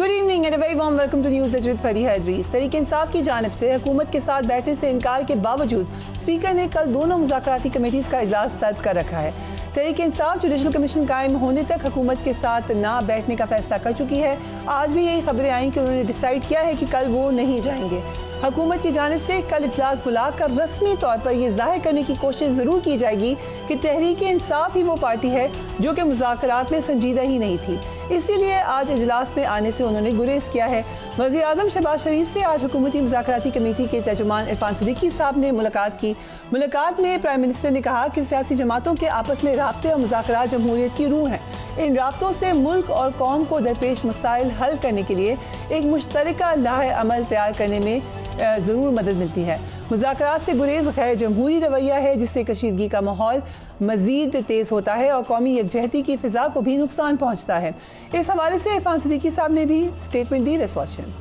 Good evening and very warm welcome to news with Fariha Idrees. Tehreek Insaf की जानिब से हुकूमत के साथ बैठने से इनकार के बावजूद स्पीकर ने कल दोनों मुज़ाकराती कमेटीज़ का इजलास तलब कर रखा है। तहरीक इंसाफ जुडिशल कमीशन कायम होने तक हुकूमत के साथ ना बैठने का फैसला कर चुकी है। आज भी यही खबरें आई कि उन्होंने डिसाइड किया है कि कल वो नहीं जाएंगे। हुकूमत की जानिब से कल इजलास बुलाकर रस्मी तौर पर यह जाहिर करने की कोशिश ज़रूर की जाएगी कि तहरीक इंसाफ ही वो पार्टी है जो कि मुज़ाकरात में संजीदा ही नहीं थी। इसीलिए आज इजलास में आने से उन्होंने गुरेज किया है। वज़ीर आज़म शहबाज शरीफ से आज हुकूमती मुज़ाकराती कमेटी के तर्जुमान इरफान सिद्दीकी साहब ने मुलाकात की। मुलाकात में प्राइम मिनिस्टर ने कहा कि सियासी जमातों के आपस में राब्ते और मुज़ाकरात जमहूरियत की रूह हैं। इन राब्तों से मुल्क और कौम को दरपेश मसाइल हल करने के लिए एक मुश्तरका लाहे अमल तैयार करने में ज़रूर मदद मिलती है। मुज़ाकरात से गुरेज गैर जमहूरी रवैया है जिससे कशीदगी का माहौल मज़ीद तेज़ होता है और कौमी यकजहती की फ़िज़ा को भी नुकसान पहुँचता है। इस हवाले से इरफान सिद्दीकी साहब ने भी statement the. Let's watch him.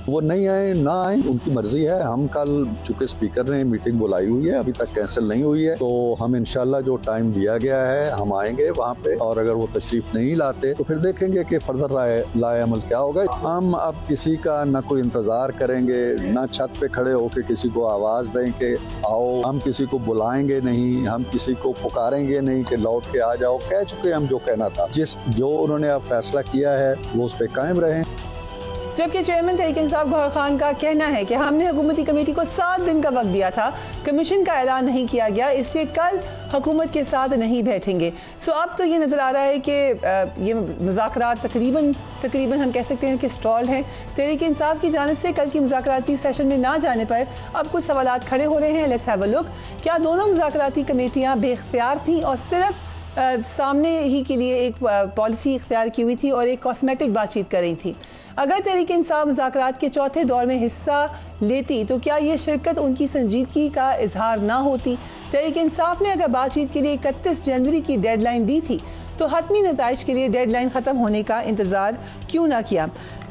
वो नहीं आए ना आए उनकी मर्जी है। हम कल चूंकि स्पीकर ने मीटिंग बुलाई हुई है, अभी तक कैंसिल नहीं हुई है, तो हम इंशाल्लाह जो टाइम दिया गया है हम आएंगे वहाँ पे। और अगर वो तशरीफ नहीं लाते तो फिर देखेंगे कि फर्दर लाए अमल क्या होगा। हम अब किसी का ना कोई इंतजार करेंगे, ना छत पे खड़े होकर किसी को आवाज दें कि आओ। हम किसी को बुलाएंगे नहीं, हम किसी को पुकारेंगे नहीं कि लौट के आ जाओ। कह चुके हम जो कहना था। जो उन्होंने अब फैसला किया है वो उस पर कायम रहें। जबकि चेयरमैन तहरीक इंसाफ गौहर खान का कहना है कि हमने हुकूमती कमेटी को 7 दिन का वक्त दिया था, कमीशन का ऐलान नहीं किया गया, इससे कल हुकूमत के साथ नहीं बैठेंगे। सो अब तो ये नज़र आ रहा है कि ये मुज़ाकरात तकरीबन हम कह सकते हैं कि स्टॉल हैं। तहरीक इंसाफ की जानिब से कल की मुज़ाकराती सेशन में ना जाने पर अब कुछ सवालात खड़े हो रहे हैं। Let's have a look. क्या दोनों मुज़ाकराती कमेटियाँ बेख्तियार थीं और सिर्फ सामने ही के लिए एक पॉलिसी इख्तियार की हुई थी और एक कॉस्मेटिक बातचीत कर रही थी? अगर तहरीक इंसाफ मुज़ाकरात के चौथे दौर में हिस्सा लेती तो क्या ये शिरकत उनकी संजीदगी का इजहार ना होती? तहरीक इंसाफ ने अगर बातचीत के लिए 31 जनवरी की डेडलाइन दी थी तो हतमी नताइज के लिए डेडलाइन ख़त्म होने का इंतज़ार क्यों ना किया?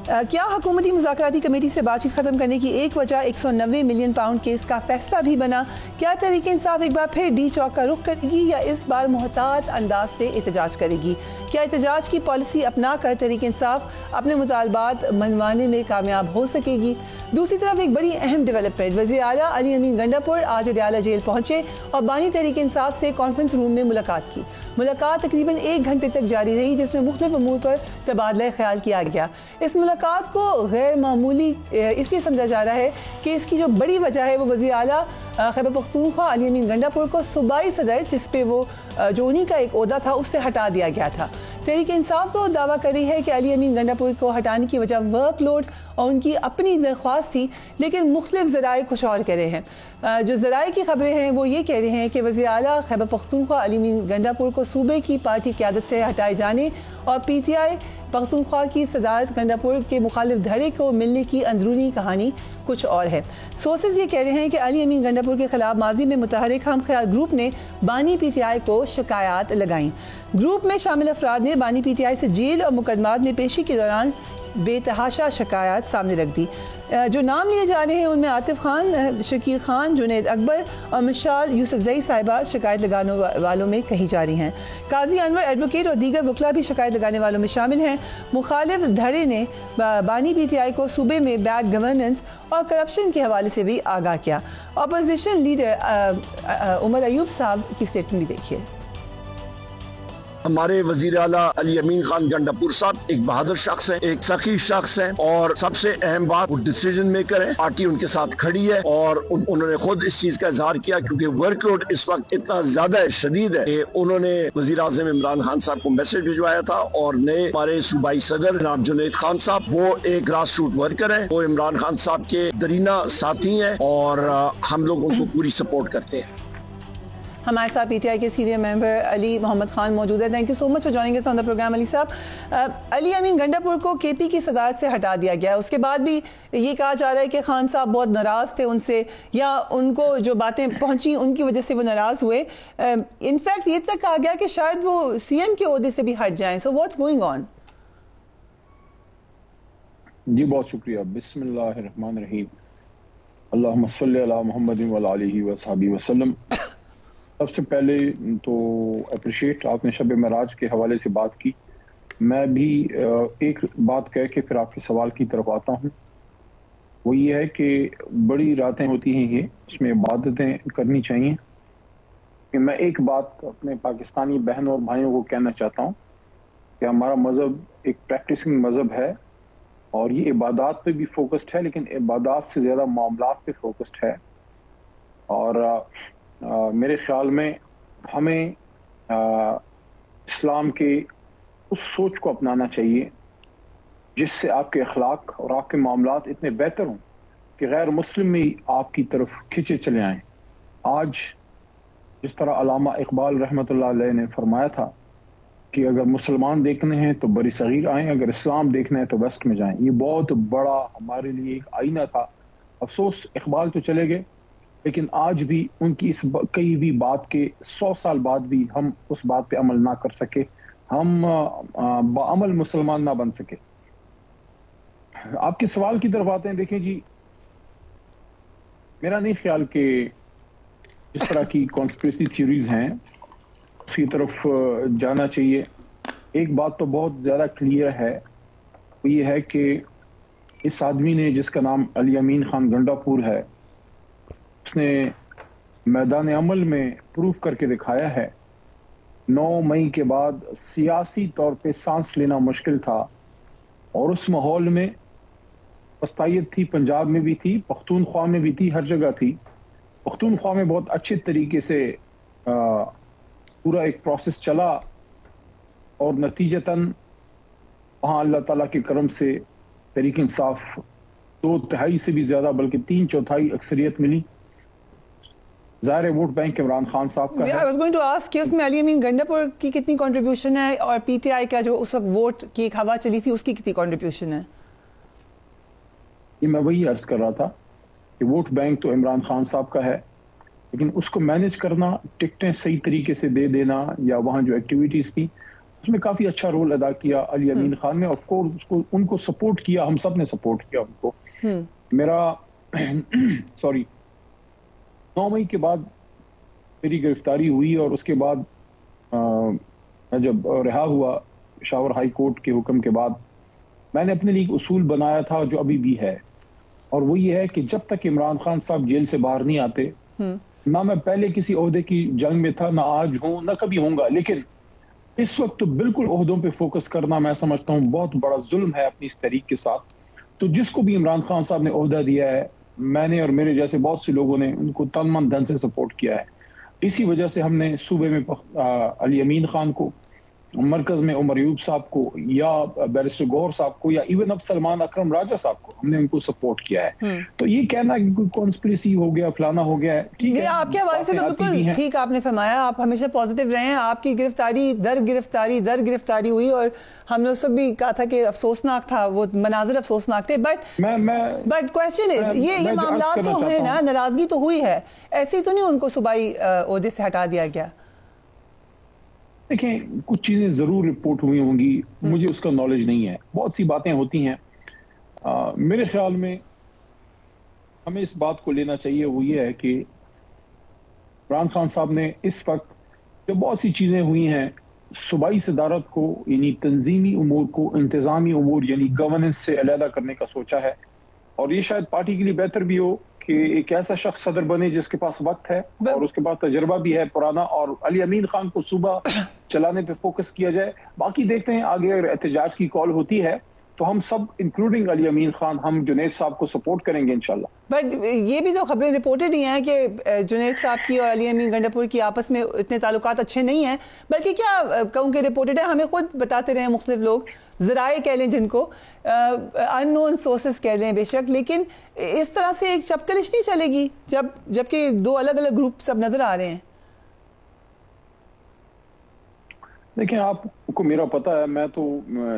क्या हुकूमती मुज़ाकराती कमेटी से बातचीत ख़त्म करने की एक वजह 190 मिलियन पाउंड केस का फैसला भी बना? क्या तहरीक इंसाफ एक बार फिर डी चौक का रुख करेगी या इस बार मुहतात अंदाज से एहतजाज करेगी? क्या एहतजाज की पॉलिसी अपना कर तहरीक इंसाफ अपने मुतालबात मनवाने में कामयाब हो सकेगी? दूसरी तरफ एक बड़ी अहम डेवलपमेंट, वज़ीर आला अली अमीन गंडापुर आज अडयाला जेल पहुंचे और बानी तहरीक इंसाफ से कॉन्फ्रेंस रूम में मुलाकात की। मुलाकात तकरीबन 1 घंटे तक जारी रही जिसमें मुख्तलिफ अमूर पर तबादला ख्याल किया गया। इस मुलाकात को गैर मामूली इसलिए समझा जा रहा है कि इसकी जो बड़ी वजह है वो वज़ीर आला खैबर पख्तूनख्वा अली अमीन गंडापुर को सूबाई सदर, जिस पे वो जो उन्हीं का एक ओहदा था, उससे हटा दिया गया था। तहरीक इंसाफ तो दावा कर रही है कि अली अमीन गंडापुर को हटाने की वजह वर्कलोड और उनकी अपनी दरख्वास्त थी, लेकिन मुख्तलिफ ज़राए कुछ और कह रहे हैं। जो ज़राए की खबरें हैं वो ये कह रहे हैं कि वज़ीर आला खैबर पख्तूनख्वा अली अमीन गंडापुर को सूबे की पार्टी क़यादत से हटाए जाने और PTI पख्तूनख्वा की सदारत गंडापुर के मुखालिफ धड़े को मिलने की अंदरूनी कहानी कुछ और है। सोर्सेज ये कह रहे हैं कि अली अमीन गंडापुर के खिलाफ माजी में मुतहरिक हम ख्याल ग्रुप ने बानी PTI को शिकायत लगाई। ग्रुप में शामिल अफराद ने बानी PTI से जेल और मुकदमात में पेशी के दौरान बेतहाशा शिकायत सामने रख दी। जो नाम लिए जा रहे हैं उनमें आतिफ खान, शकील खान, जुनैद अकबर और मिशाल यूसुफजई साहिबा शिकायत लगाने वालों में कही जा रही हैं। काजी अनवर एडवोकेट और दीगर वकला भी शिकायत लगाने वालों में शामिल हैं। मुखालिफ धड़े ने बानी PTI को सूबे में बैड गवर्नेंस और करप्शन के हवाले से भी आगाह किया। अपोजिशन लीडर उमर अयूब साहब की स्टेटमेंट भी देखिए। हमारे वजीर आला अली अमीन खान गंडापुर साहब एक बहादुर शख्स है, एक सखी शख्स है और सबसे अहम बात वो डिसीजन मेकर है। पार्टी उनके साथ खड़ी है और उन्होंने खुद इस चीज का इजहार किया क्योंकि वर्कलोड इस वक्त इतना ज्यादा शदीद है कि उन्होंने वजीर आज़म इमरान खान साहब को मैसेज भिजवाया था और नए हमारे सूबाई सदर जनाब जुनैद खान साहब, वो एक ग्रास रूट वर्कर है, वो इमरान खान साहब के दरीना साथी हैं और हम लोग उनको पूरी सपोर्ट करते हैं। हमारे साथ PTI के सीनियर मेंबर अली मोहम्मद खान मौजूद है। Thank you so much for joining us on the programme. Ali साहब, अली अमीन गंडापुर को KP की सदारत से हटा दिया गया, उसके बाद भी ये कहा जा रहा है कि खान साहब बहुत नाराज़ थे उनसे या उनको जो बातें पहुंची उनकी वजह से वो नाराज़ हुए। इनफैक्ट ये तक कहा गया कि शायद वो CM के ओहदे से भी हट जाएं। So what's going on? जी बहुत शुक्रिया। बिस्मिल्लाहिर्रहमानिर्रहीम। अल्लाहुम्मा सल्ली अला मुहम्मदिन व अला आलिहि व सहाबिहि वसल्लम। सबसे पहले तो अप्रिशिएट आपने शब मेराज के हवाले से बात की میں بھی ایک بات کہہ کے پھر آپ کے سوال کی طرف آتا ہوں. وہ یہ ہے کہ بڑی راتیں ہوتی ہیں یہ، اس میں عبادتیں کرنی چاہیے. کہ میں ایک بات اپنے پاکستانی بہنوں اور بھائیوں کو کہنا چاہتا ہوں کہ ہمارا مذہب ایک پریکٹسنگ مذہب ہے اور یہ عبادات پہ بھی فوکسڈ ہے، لیکن عبادات سے زیادہ معاملات پہ فوکسڈ ہے. اور میرے خیال میں ہمیں اسلام کے اس سوچ کو اپنانا چاہیے جس سے آپ کے اخلاق اور آپ کے معاملات اتنے بہتر ہوں کہ غیر مسلم بھی آپ کی طرف کھینچے چلے آئیں. آج جس طرح علامہ اقبال رحمۃ اللہ علیہ نے فرمایا تھا کہ اگر مسلمان دیکھنے ہیں تو بری صغیر آئیں، اگر اسلام دیکھنا ہے تو ویسٹ میں جائیں. یہ بہت بڑا ہمارے لیے ایک آئینہ تھا. افسوس اقبال تو چلے گئے، لیکن آج بھی ان کی اس کئی بھی بات کے 100 سال بعد بھی ہم اس بات پہ عمل نہ کر سکے، ہم بعمل مسلمان نہ بن سکے. آپ کے سوال کی طرف آتے ہیں. دیکھیں جی، میرا نہیں خیال کہ اس طرح کی کانسپریسی تھیوریز ہیں اس کی طرف جانا چاہیے. ایک بات تو بہت زیادہ کلیئر ہے، وہ یہ ہے کہ اس آدمی نے جس کا نام علی امین خان گنڈا پور ہے، اس نے میدان عمل میں پروف کر کے دکھایا ہے. 9 مئی کے بعد سیاسی طور پہ سانس لینا مشکل تھا اور اس ماحول میں پستائیت تھی. پنجاب میں بھی تھی، پختونخوا میں بھی تھی، ہر جگہ تھی. پختونخوا میں بہت اچھے طریقے سے پورا ایک پروسیس چلا اور نتیجتاً وہاں اللہ تعالیٰ کے کرم سے تحریک انصاف 2/3 سے بھی زیادہ بلکہ 3/4 اکثریت ملی. ظاہر ووٹ بینک عمران خان صاحب کا ہے. I was going to ask کہ اس میں علی امین گنڈا پور کی کتنی کنٹریبیوشن ہے اور پی ٹی آئی کا جو اس وقت ووٹ کی ایک ہوا چلی تھی اس کی کتنی کنٹریبیوشن ہے؟ یہ میں وہی عرض کر رہا تھا کہ ووٹ بینک تو عمران خان صاحب کا ہے، لیکن اس کو مینج کرنا، ٹکٹیں صحیح طریقے سے دے دینا یا وہاں جو ایکٹیویٹیز تھی اس میں کافی اچھا رول ادا کیا علی امین خان نے. آف کورس ان کو سپورٹ کیا، ہم سب نے سپورٹ کیا ان کو. میرا 9 مئی کے بعد میری گرفتاری ہوئی اور اس کے بعد میں جب رہا ہوا پشاور ہائی کورٹ کے حکم کے بعد، میں نے اپنے لیے ایک اصول بنایا تھا جو ابھی بھی ہے، اور وہ یہ ہے کہ جب تک عمران خان صاحب جیل سے باہر نہیں آتے، نہ میں پہلے کسی عہدے کی جنگ میں تھا، نہ آج ہوں، نہ کبھی ہوں گا، لیکن اس وقت تو بالکل عہدوں پہ فوکس کرنا میں سمجھتا ہوں بہت بڑا ظلم ہے اپنی اس تحریک کے ساتھ. تو جس کو بھی عمران خان صاحب نے عہدہ دیا ہے، میں نے اور میرے جیسے بہت سے لوگوں نے ان کو تن من دھن سے سپورٹ کیا ہے. اسی وجہ سے ہم نے صوبے میں علی امین خان کو، مرکز میں عمر ایوب صاحب کو، یا بیرسٹر گوہر صاحب کو، یا ایون اب سلمان اکرم راجہ صاحب کو، ہم نے ان کو سپورٹ کیا ہے. تو یہ کہنا کہ کوئی کانسپریسی ہو گیا، فلانا ہو گیا ہے، ٹھیک ہے. آپ کے حوالے سے تو بالکل ٹھیک آپ نے فرمایا، آپ ہمیشہ پازیٹیو رہے ہیں. آپ کی گرفتاری در گرفتاری ہوئی اور ہم نے اس وقت بھی کہا تھا کہ افسوسناک تھا، وہ مناظر افسوسناک تھے. بٹ کوشچن از یہ معاملات تو ہیں نا، ناراضگی تو ہوئی ہے، ایسے تو نہیں ان کو صوبائی عہدے سے ہٹا دیا گیا. دیکھیں، کچھ چیزیں ضرور رپورٹ ہوئی ہوں گی، مجھے اس کا نالج نہیں ہے. بہت سی باتیں ہوتی ہیں. میرے خیال میں ہمیں اس بات کو لینا چاہیے، وہ یہ ہے کہ عمران خان صاحب نے اس وقت جو بہت سی چیزیں ہوئی ہیں، صوبائی صدارت کو یعنی تنظیمی امور کو انتظامی امور یعنی گورننس سے علیحدہ کرنے کا سوچا ہے. اور یہ شاید پارٹی کے لیے بہتر بھی ہو کہ ایک ایسا شخص صدر بنے جس کے پاس وقت ہے اور اس کے پاس تجربہ بھی ہے پرانا، اور علی امین خان کو صوبہ چلانے پہ فوکس کیا جائے. باقی دیکھتے ہیں آگے اگر احتجاج کی کال ہوتی ہے تو ہم سب انکلوڈنگ علی امین خان، ہم جنید صاحب کو سپورٹ کریں گے انشاءاللہ. بٹ یہ بھی تو خبریں رپورٹڈ ہی ہیں کہ جنید صاحب کی اور علی امین گنڈا پور کی آپس میں اتنے تعلقات اچھے نہیں ہیں، بلکہ کیا کہوں کہ رپورٹڈ ہے، ہمیں خود بتاتے رہے ہیں مختلف لوگ، ذرائع کہہ لیں جن کو، ان نون سورسز کہہ لیں بے شک. لیکن اس طرح سے ایک چپکلش نہیں چلے گی جبکہ 2 الگ الگ گروپ سب نظر آ رہے ہیں. دیکھیں، آپ کو میرا پتہ ہے، میں تو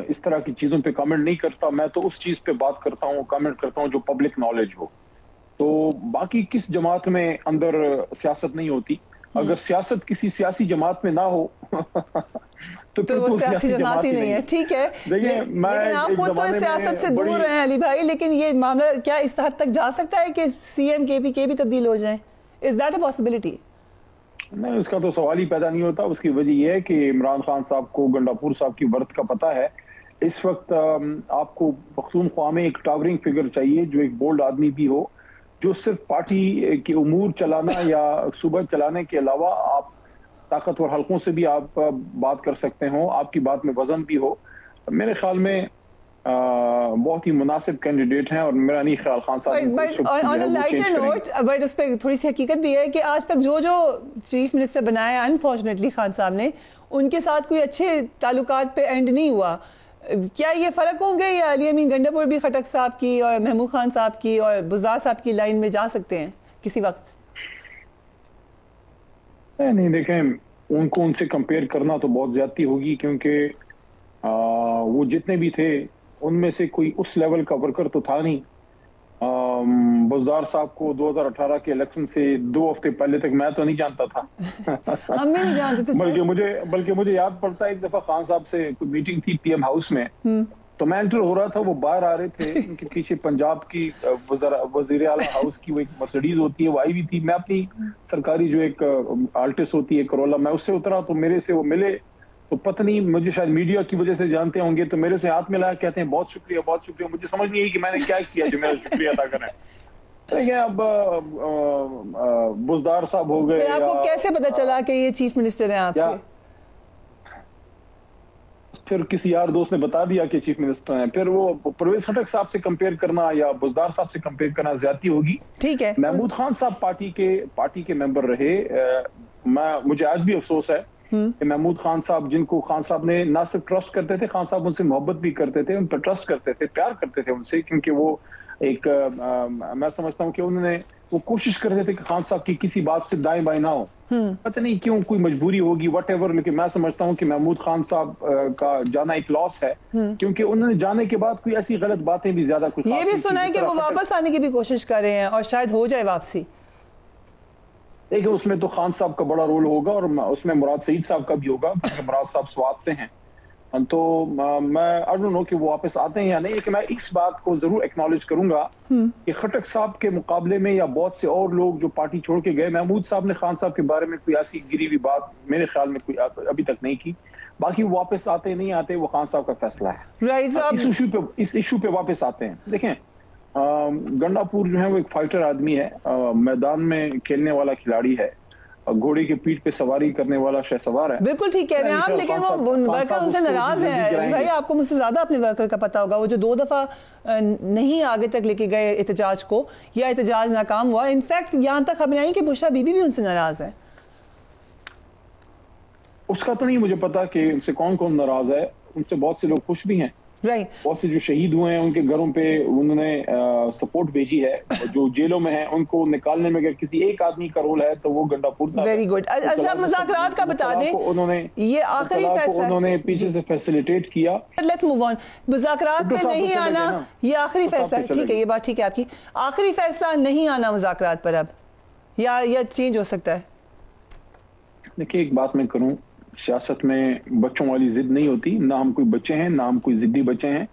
اس طرح کی چیزوں پہ کامنٹ نہیں کرتا. میں تو اس چیز پہ بات کرتا ہوں، کامنٹ کرتا ہوں جو پبلک نالج ہو. تو باقی کس جماعت میں اندر سیاست نہیں ہوتی، اگر سیاست کسی سیاسی جماعت میں نہ ہو تو پھر وہ سیاسی جماعت ہی نہیں ہے. ٹھیک ہے، لیکن آپ خود تو سیاست سے دور رہے ہیں علی بھائی، لیکن یہ معاملہ کیا اس حد تک جا سکتا ہے کہ سی ایم کے پی کے بھی تبدیل ہو جائیں؟ Is that a possibility? نہیں، اس کا تو سوال ہی پیدا نہیں ہوتا. اس کی وجہ یہ ہے کہ عمران خان صاحب کو گنڈاپور صاحب کی ورث کا پتہ ہے. اس وقت آپ کو پختونخوا میں ایک ٹاورنگ فگر چاہیے جو ایک بولڈ آدمی بھی ہو, جو صرف پارٹی کے امور چلانا یا صوبہ چلانے کے علاوہ آپ طاقتور حلقوں سے بھی آپ بات کر سکتے ہوں, آپ کی بات میں وزن بھی ہو. میرے خیال میں بہت ہی مناسب کینڈیڈیٹ ہیں, اور میرا نہیں خیال خان صاحب. بٹ اس پہ تھوڑی سی حقیقت بھی ہے کہ آج تک جو چیف منسٹر بنایا انفارچونیٹلی خان صاحب نے, ان کے ساتھ کوئی اچھے تعلقات پہ اینڈ نہیں ہوا. کیا یہ فرق ہوں گے یا علی امین گنڈاپور بھی خٹک صاحب کی اور محمود خان صاحب کی اور بزدار صاحب کی لائن میں جا سکتے ہیں کسی وقت؟ نہیں دیکھیں, ان کو ان سے کمپیئر کرنا تو بہت زیادتی ہوگی, کیونکہ وہ جتنے بھی تھے ان میں سے کوئی اس لیول کا ورکر تو تھا نہیں. بزدار صاحب کو 2018 کے الیکشن سے 2 ہفتے پہلے تک میں تو نہیں جانتا تھا. ہم بھی نہیں جانتے تھے. بلکہ مجھے یاد پڑتا ہے ایک دفعہ خان صاحب سے کوئی میٹنگ تھی پی ایم ہاؤس میں, تو میں انٹر ہو رہا تھا, وہ باہر آ رہے تھے, ان کے پیچھے پنجاب کی وزیر اعلیٰ ہاؤس کی وہ ایک مرسڈیز ہوتی ہے وہ آئی ہوئی تھی. میں اپنی سرکاری جو ایک آلٹس ہوتی ہے کرولا, میں اس سے اترا تو میرے سے وہ ملے, تو پتہ نہیں مجھے شاید میڈیا کی وجہ سے جانتے ہوں گے, تو میرے سے ہاتھ ملایا, کہتے ہیں بہت شکریہ بہت شکریہ. مجھے سمجھ نہیں آئی کہ میں نے کیا کیا جو میرا شکریہ ادا کریں. دیکھیں اب بزدار صاحب ہو گئے. آپ کو کیسے پتا چلا کہ یہ چیف منسٹر ہیں آپ کے؟ پھر کسی یار دوست نے بتا دیا کہ چیف منسٹر ہیں. پھر وہ پرویز خٹک صاحب سے کمپیئر کرنا یا بزدار صاحب سے کمپیئر کرنا زیادتی ہوگی. ٹھیک ہے, محمود خان صاحب پارٹی کے ممبر رہے. مجھے آج بھی افسوس ہے کہ محمود خان صاحب, جن کو خان صاحب نے نہ صرف ٹرسٹ کرتے تھے, خان صاحب ان سے محبت بھی کرتے تھے, ان پر ٹرسٹ کرتے تھے, پیار کرتے تھے ان سے, کیونکہ وہ ایک میں سمجھتا ہوں کہ انہوں نے وہ کوشش کرتے تھے کہ خان صاحب کی کسی بات سے دائیں بائیں نہ ہو. پتہ نہیں کیوں کوئی مجبوری ہوگی واٹ ایور, لیکن میں سمجھتا ہوں کہ محمود خان صاحب کا جانا ایک لاس ہے, کیونکہ انہوں نے جانے کے بعد کوئی ایسی غلط باتیں بھی زیادہ کچھ. یہ بھی سنا ہے کہ وہ واپس آنے کی بھی کوشش کر رہے ہیں اور شاید ہو جائے واپسی. دیکھیں اس میں تو خان صاحب کا بڑا رول ہوگا, اور اس میں مراد سعید صاحب کا بھی ہوگا, کیونکہ مراد صاحب سوات سے ہیں. تو میں I don't know کہ وہ واپس آتے ہیں یا نہیں, لیکن میں اس بات کو ضرور ایکنالج کروں گا کہ خٹک صاحب کے مقابلے میں یا بہت سے اور لوگ جو پارٹی چھوڑ کے گئے, محمود صاحب نے خان صاحب کے بارے میں کوئی ایسی گری ہوئی بات میرے خیال میں کوئی ابھی تک نہیں کی. باقی وہ واپس آتے نہیں آتے وہ خان صاحب کا فیصلہ ہے. اس ایشو پہ واپس آتے ہیں. دیکھیں گنڈاپور جو ہے وہ ایک فائٹر آدمی ہے, میدان میں کھیلنے والا کھلاڑی ہے, گھوڑے کے پیٹھ پہ سواری کرنے والا شہ سوار ہے. بالکل ٹھیک کہہ رہے ہیں آپ, لیکن وہ ورکر ان سے ناراض ہے. بھائی آپ کو مجھ سے زیادہ اپنے ورکر کا پتا ہوگا, وہ جو 2 دفعہ نہیں آگے تک لے کے گئے احتجاج کو, یا احتجاج ناکام ہوا. انفیکٹ یہاں تک خبریں آئی کہ بشرا بی بی بھی ان سے ناراض ہے. اس کا تو نہیں مجھے پتا کہ ان سے کون کون ناراض ہے. ان سے بہت سے لوگ خوش بھی ہیں, بہت سے جو شہید ہوئے ہیں ان کے گھروں پہ انہوں نے سپورٹ بھیجی ہے. جو جیلوں میں ہیں ان کو نکالنے میں اگر کسی ایک آدمی کا رول ہے تو وہ گنڈاپور صاحب. Very good. اچھا مذاکرات کا بتا دیں, یہ آخری فیصلہ انہوں نے پیچھے سے فیسیلیٹیٹ کیا. Let's move on. مذاکرات پہ نہیں آنا یہ آخری فیصلہ ہے. ٹھیک ہے, یہ بات ٹھیک ہے آپ کی. آخری فیصلہ نہیں آنا مذاکرات پر اب, یا چینج ہو سکتا ہے؟ دیکھیے ایک بات میں کروں, سیاست میں بچوں والی ضد نہیں ہوتی. نہ ہم کوئی بچے ہیں نہ ہم کوئی ضدی بچے ہیں.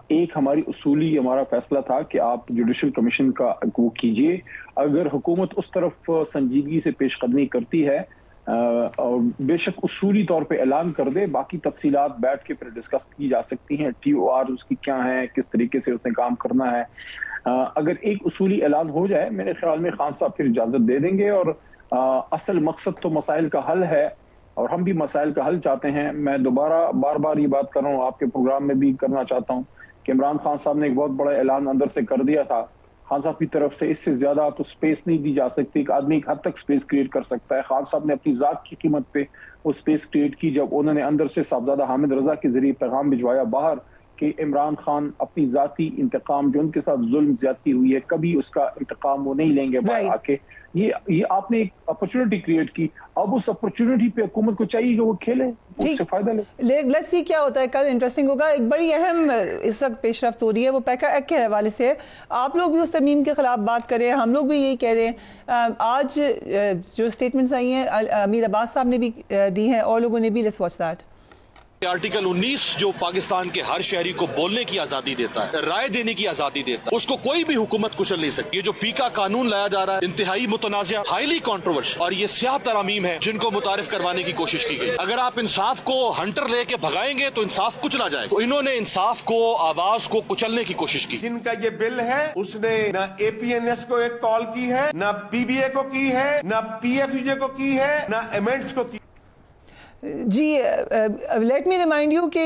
ایک ہماری اصولی ہمارا فیصلہ تھا کہ آپ جوڈیشل کمیشن کا وہ کیجئے. اگر حکومت اس طرف سنجیدگی سے پیش قدمی کرتی ہے اور بے شک اصولی طور پہ اعلان کر دے, باقی تفصیلات بیٹھ کے پھر ڈسکس کی جا سکتی ہیں. TOR اس کی کیا ہے, کس طریقے سے اس نے کام کرنا ہے. اگر ایک اصولی اعلان ہو جائے میرے خیال میں خان صاحب پھر اجازت دے دیں گے. اور اصل مقصد تو مسائل کا حل ہے, اور ہم بھی مسائل کا حل چاہتے ہیں. میں دوبارہ بار بار یہ بات کر رہا ہوں, آپ کے پروگرام میں بھی کرنا چاہتا ہوں کہ عمران خان صاحب نے ایک بہت بڑا اعلان اندر سے کر دیا تھا. خان صاحب کی طرف سے اس سے زیادہ تو سپیس نہیں دی جا سکتی. ایک آدمی ایک حد تک سپیس کریٹ کر سکتا ہے. خان صاحب نے اپنی ذات کی قیمت پہ وہ سپیس کریٹ کی جب انہوں نے اندر سے صاحبزادہ حامد رضا کے ذریعے پیغام بھجوایا باہر کہ عمران خان اپنی ذاتی انتقام جو ان کے ساتھ ظلم زیادتی ہوئی ہے کبھی اس کا انتقام وہ نہیں لیں گے باہر آ کے. یہ آپ نے ایک اپرچونٹی کریٹ کی. اب اس اپرچونٹی پہ حکومت کو چاہیے کہ وہ کھیلے, اس سے فائدہ لے. لیٹس سی کیا ہوتا ہے کل. انٹرسٹنگ ہوگا. ایک بڑی اہم اس وقت پیش رفت ہو رہی ہے, وہ پیکا ایکٹ کے حوالے سے. آپ لوگ بھی اس ترمیم کے خلاف بات کریں, ہم لوگ بھی یہی کہہ رہے ہیں. آج جو اسٹیٹمنٹس آئی ہیں امیر عباس صاحب نے بھی دی ہیں اور لوگوں نے بھی. Let's watch that. आर्टिकल 19 जो पाकिस्तान के हर शहरी को बोलने की आजादी देता है, राय देने की आजादी देता है, उसको कोई भी हुकूमत कुचल नहीं सकती। ये जो पीका कानून लाया जा रहा है इंतहाई मुतनाज़िया, हाईली कंट्रोवर्शियल और ये स्याह तरामीम है जिनको मुतारिफ करवाने की कोशिश की गई। अगर आप इंसाफ को हंटर लेके भगाएंगे तो इंसाफ कुचला जाएगा। तो इन्होंने इंसाफ को, आवाज को कुचलने की कोशिश की। जिनका ये बिल है उसने न APNS को एक कॉल की है, न PBA को की है, न PFUJ को की है, न एमेंड्स को की। जी लेट मी रिमाइंड यू कि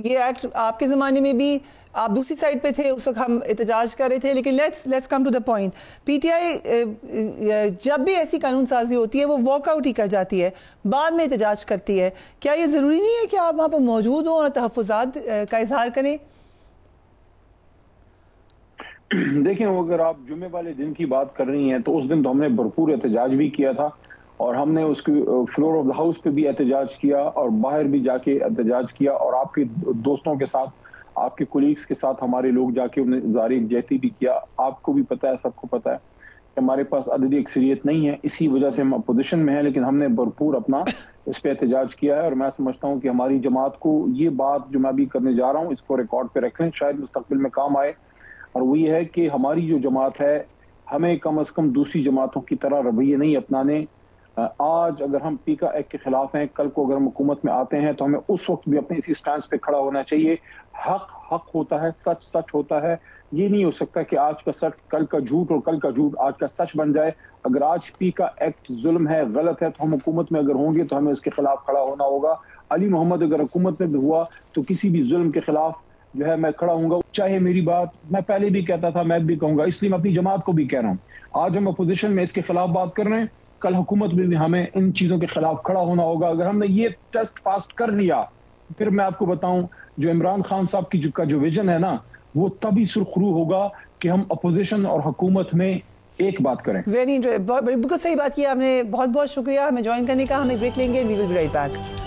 ये एक्ट आपके ज़माने में भी आप दूसरी साइड पे थे, उस वक्त हम एहतजाज कर रहे थे, लेकिन let's come to the point. PTI जब भी ऐसी कानून साजी होती है वो वॉकआउट ही कर जाती है, बाद में एहतजाज करती है। क्या ये ज़रूरी नहीं है कि आप वहाँ पर मौजूद हों और तहफ़्फ़ुज़ात का इजहार करें? देखें, अगर आप जुमे वाले दिन की बात कर रही हैं तो उस दिन तो हमने भरपूर एहतजाज भी किया था और हमने उसके फ्लोर ऑफ द हाउस पे भी एहतजाज किया और बाहर भी जाके एहतजाज किया और आपके दोस्तों के साथ, आपके कोलीग्स के साथ हमारे लोग जाके उन्हें ज़ाहिर यकजहती भी किया। आपको भी पता है, सबको पता है कि हमारे पास अददी अक्सरियत नहीं है, इसी वजह से हम अपोजिशन में हैं, लेकिन हमने भरपूर अपना इस पर एहतजाज किया है। और मैं समझता हूँ कि हमारी जमात को ये बात जो मैं अभी करने जा रहा हूँ इसको रिकॉर्ड पे रख लें, शायद मुस्तकबिल में काम आए। और वो ये है कि हमारी जो जमात है हमें कम अज़ कम दूसरी जमातों की तरह रवैये नहीं अपनाने। आज अगर हम पीका एक्ट के खिलाफ हैं, कल को अगर हम हुकूमत में आते हैं तो हमें उस वक्त भी अपने इसी स्टैंड पे खड़ा होना चाहिए। हक हक होता है, सच सच होता है। ये नहीं हो सकता कि आज का सच कल का झूठ और कल का झूठ आज का सच बन जाए। अगर आज पीका एक्ट जुल्म है, गलत है, तो हम हुकूमत में अगर होंगे तो हमें इसके खिलाफ खड़ा होना होगा। अली मोहम्मद अगर हुकूमत में भी हुआ तो किसी भी जुल्म के खिलाफ जो है मैं खड़ा हूंगा, चाहे मेरी बात मैं पहले भी कहता था, मैं भी कहूंगा, इसलिए मैं अपनी जमात को भी कह रहा हूँ। आज हम अपोजिशन में इसके खिलाफ बात कर रहे हैं, कल हुकूमत में भी हमें इन चीजों के खिलाफ खड़ा होना होगा। अगर हमने ये टेस्ट पास कर लिया, फिर मैं आपको बताऊं, जो इमरान खान साहब की जो विजन है ना, वो तभी सुरखरू होगा कि हम अपोजिशन और हुकूमत में एक बात करें। वेरी बिल्कुल सही बात की आपने, बहुत बहुत शुक्रिया हमें ज्वाइन करने का। हमें ब्रेक लेंगे, we will be right back.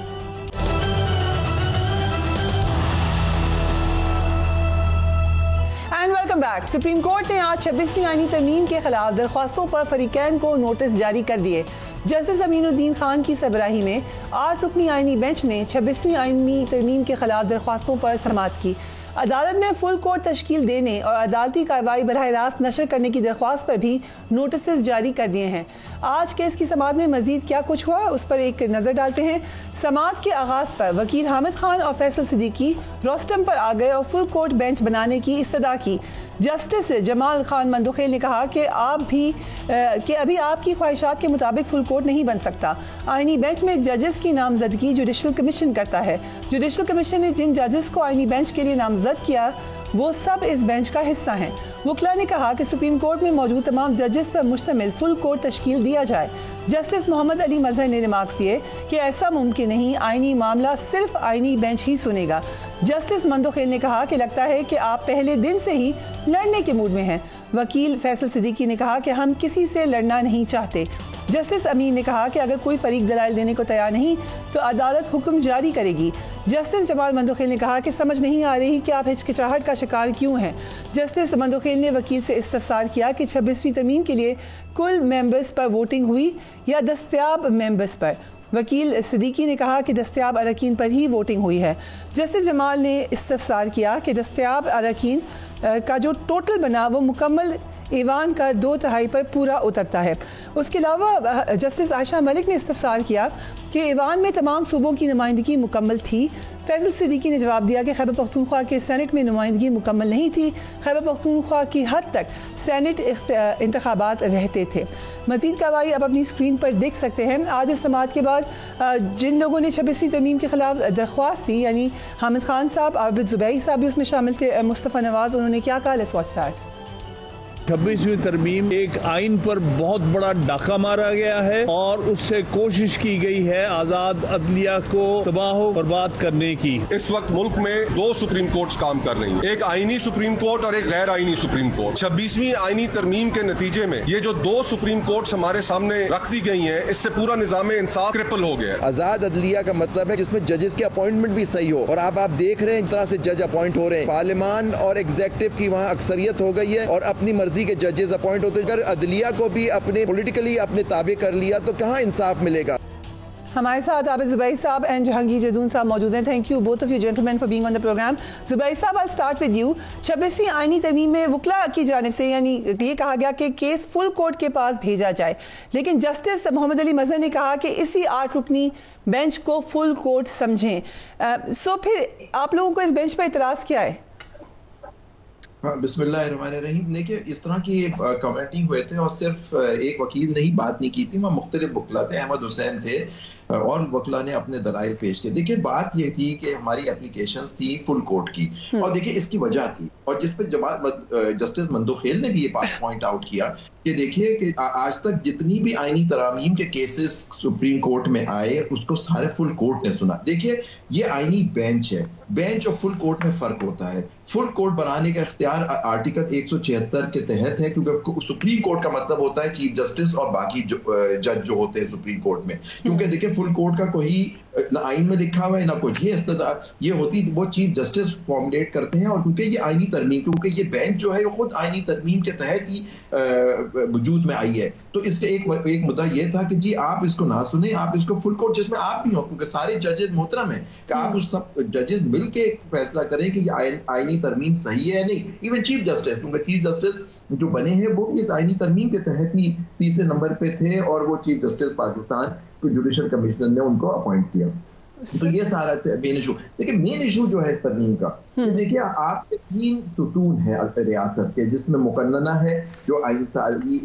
And welcome back. Supreme court ने आज 26वीं आईनी तरमीम के खिलाफ दरख्वास्तों पर फरीकैन को नोटिस जारी कर दिए। जस्टिस अमीनुद्दीन खान की सरबराही में 8 रुकनी आईनी बेंच ने 26वीं आईनी तरमीम के खिलाफ दरख्वास्तों पर समाअत की। अदालत ने फुल कोर्ट तश्कील देने और अदालती कार्रवाई बराह रास्त नशर करने की दरख्वास्त पर भी नोटिस जारी कर दिए हैं। आज केस की समाअत में मजीद क्या कुछ हुआ उस पर एक नज़र डालते हैं। समाअत के आगाज़ पर वकील हामिद खान और फैसल सिद्दीकी रोस्टम पर आ गए और फुल कोर्ट बेंच बनाने की इस्तदा की। जस्टिस जमाल खान मंदुखेल ने कहा कि अभी आपकी ख्वाहिशात के मुताबिक फुल कोर्ट नहीं बन सकता। आईनी बेंच में जजेस की नामजदगी जुडिशल कमीशन करता है। जुडिशल कमीशन ने जिन जजेस को आईनी बेंच के लिए नामजद किया वो सब इस बेंच का हिस्सा हैं। वकला ने कहा कि सुप्रीम कोर्ट में मौजूद तमाम जजेस पर मुश्तमिल फुल कोर्ट तश्कील दिया जाए। जस्टिस मोहम्मद अली मजहर ने रिमार्क्स दिए कि ऐसा मुमकिन नहीं, आईनी मामला सिर्फ आईनी बेंच ही सुनेगा। जस्टिस मंदुखेल ने कहा कि लगता है कि आप पहले दिन से ही लड़ने के मूड में हैं। वकील फैसल सिद्दीकी ने कहा कि हम किसी से लड़ना नहीं चाहते। जस्टिस अमीन ने कहा कि अगर कोई फरीक दलाइल देने को तैयार नहीं तो अदालत हुक्म जारी करेगी। जस्टिस जमाल मंदुखेल ने कहा कि समझ नहीं आ रही कि आप हिचकिचाहट का शिकार क्यों हैं। जस्टिस मंदुखेल ने वकील से इस्तफसार किया कि 26वीं तरमीम के लिए कुल मेंबर्स पर वोटिंग हुई या दस्तयाब मेंबर्स पर। वकील सिद्दीकी ने कहा कि दस्तयाब अरकान पर ही वोटिंग हुई है। जस्टिस जमाल ने इस्तफसार किया कि दस्तयाब अरकान का जो टोटल बना वो मुकम्मल ईवान का 2/3 पर पूरा उतरता है। उसके अलावा जस्टिस आयशा मलिक ने इस्तफसार किया कि ईवान में तमाम सूबों की नुमाइंदगी मुकम्मल थी। फैसल सिद्दीकी ने जवाब दिया कि खैबर पख्तूनख्वा के सेनेट में नुमाइंदगी मुकम्मल नहीं थी। खैबर पख्तूनख्वा की हद तक सेनेट इंतखाबात रहते थे। मज़ीद कार्रवाई अब अपनी स्क्रीन पर देख सकते हैं। आज इस समाअत के बाद जिन लोगों ने 26वीं तरमीम के खिलाफ दरख्वास्त दी, यानी हामिद खान साहब, आबिद ज़ुबैरी साहब भी उसमें शामिल थे, मुस्तफ़ा नवाज़, उन्होंने क्या कहा, लेट्स वॉच दैट। 26वीं तरमीम एक आइन पर बहुत बड़ा डाका मारा गया है और उससे कोशिश की गई है आजाद अदलिया को तबाह बर्बाद करने की। इस वक्त मुल्क में 2 सुप्रीम कोर्ट्स काम कर रही हैं, एक आईनी सुप्रीम कोर्ट और एक गैर आईनी सुप्रीम कोर्ट। 26वीं आईनी तरमीम के नतीजे में ये जो 2 सुप्रीम कोर्ट्स हमारे सामने रख दी गई हैं, इससे पूरा निजाम इंसाफ क्रिपल हो गया है। आजाद अदलिया का मतलब है जिसमें जजेस की अपॉइंटमेंट भी सही हो, और आप देख रहे हैं इस तरह से जज अपॉइंट हो रहे हैं। पार्लियामान और एग्जीक्यूटिव की वहाँ अक्सरियत हो गई है और अपनी मर्जी के जजेस अपॉइंट होते हैं। अगर अदलिया को भी अपने पॉलिटिकली अपने ताबे कर लिया तो कहाँ इंसाफ मिलेगा। हमारे साथ आबिद ज़ुबैर साहब एंड जहांगीर जदून साहब मौजूद हैं. Thank you both of you gentleman for being on the programme. Zubair साहब, आई स्टार्ट विद यू. 26वीं आईनी तरमीम में वकला की जानिब से यानी ये कहा गया कि केस फुल कोर्ट के पास भेजा जाए, लेकिन जस्टिस मोहम्मद अली मजहर ने कहा कि इसी 8 रुकनी बेंच को फुल कोर्ट समझें. सो फिर आप लोगों को इस बेंच पर इतराज़ क्या है? बिस्मिल्लाहिर्रहमानिर्रहीम. देखिए, इस तरह की कमेंटिंग हुए थे और सिर्फ एक वकील ने ही बात नहीं की थी, वहाँ मुख्तलिफ वकला थे, अहमद हुसैन थे और वकला ने अपने दलाइल पेश किए. देखिए, बात ये थी कि हमारी एप्लीकेशंस थी फुल कोर्ट की और देखिए इसकी वजह थी और जिस पर जस्टिस मंदोखेल ने भी ये बात पॉइंट आउट किया कि देखिए कि आज तक जितनी भी आईनी तरामीम के केसेस सुप्रीम कोर्ट में आए उसको सारे फुल कोर्ट ने सुना. देखिए, ये आईनी बेंच है, बेंच और फुल कोर्ट में फर्क होता है. फुल कोर्ट बनाने का इख्तियार आर्टिकल 176 के तहत है, क्योंकि सुप्रीम कोर्ट का मतलब होता है चीफ जस्टिस और बाकी जज जो होते हैं सुप्रीम कोर्ट में. क्योंकि देखिए फुल कोर्ट का कोई ना आइन में लिखा हुआ है ना कुछ, ये होती वो चीफ जस्टिस फॉर्मुलेट करते हैं. और क्योंकि ये आईनी तरमीम, क्योंकि ये बेंच जो है वो खुद आईनी तरमीम के तहत ही वजूद में आई है, तो इसका एक मुद्दा ये था कि जी आप इसको ना सुने, आप इसको फुल कोर्ट जिसमें आप भी हो, क्योंकि सारे जजेस मोहतरम हैं, कि आप उस सब जजेस मिलके फैसला करें कि ये आईनी तरमीम सही है या नहीं. इवन चीफ जस्टिस, क्योंकि चीफ जस्टिस जो बने हैं वो भी इस आईनी तरमीम के तहत ही तीसरे नंबर पे थे और वो चीफ जस्टिस पाकिस्तान के जुडिशल कमिश्नर ने उनको अपॉइंट किया. तो ये सारा मेन इशू. देखिए, मेन इशू जो है इस तरमीम का, देखिए आपके 3 सुतून है रियासत के, जिसमें मुकन्नना है जो आइन साली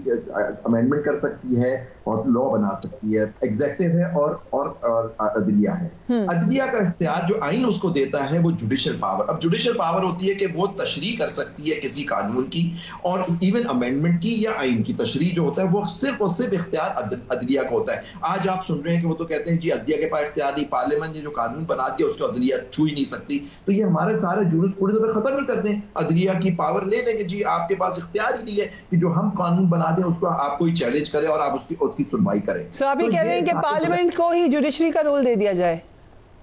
अमेंडमेंट कर सकती है और लॉ बना सकती है, एग्जेक्टिव है और अदलिया है. अदलिया का इख्तियार जो आइन उसको देता है वो जुडिशल पावर. अब जुडिशल पावर होती है कि वो तशरीह कर सकती है किसी कानून की और इवन अमेंडमेंट की या आइन की तशरीह जो होता है वो सिर्फ और सिर्फ इख्तियार अदलिया का होता है. आज आप सुन रहे हैं कि वो तो कहते हैं जी अदलिया के पास इख्तियार नहीं, पार्लियामेंट ने जो कानून बना दिया उसको अदलिया छू ही नहीं सकती. तो ये हमारे सारे जुर्म पूरी तरह खत्म ही कर दें, अदलिया की पावर ले लेंगे. जी आपके पास इख्तियार ही नहीं है कि जो हम कानून बना दें उसको आप कोई चैलेंज करें और आप उसकी सुनवाई करें. सो आप ये कह रहे हैं कि पार्लियामेंट को ही जुडिशरी का रोल दे दिया जाए?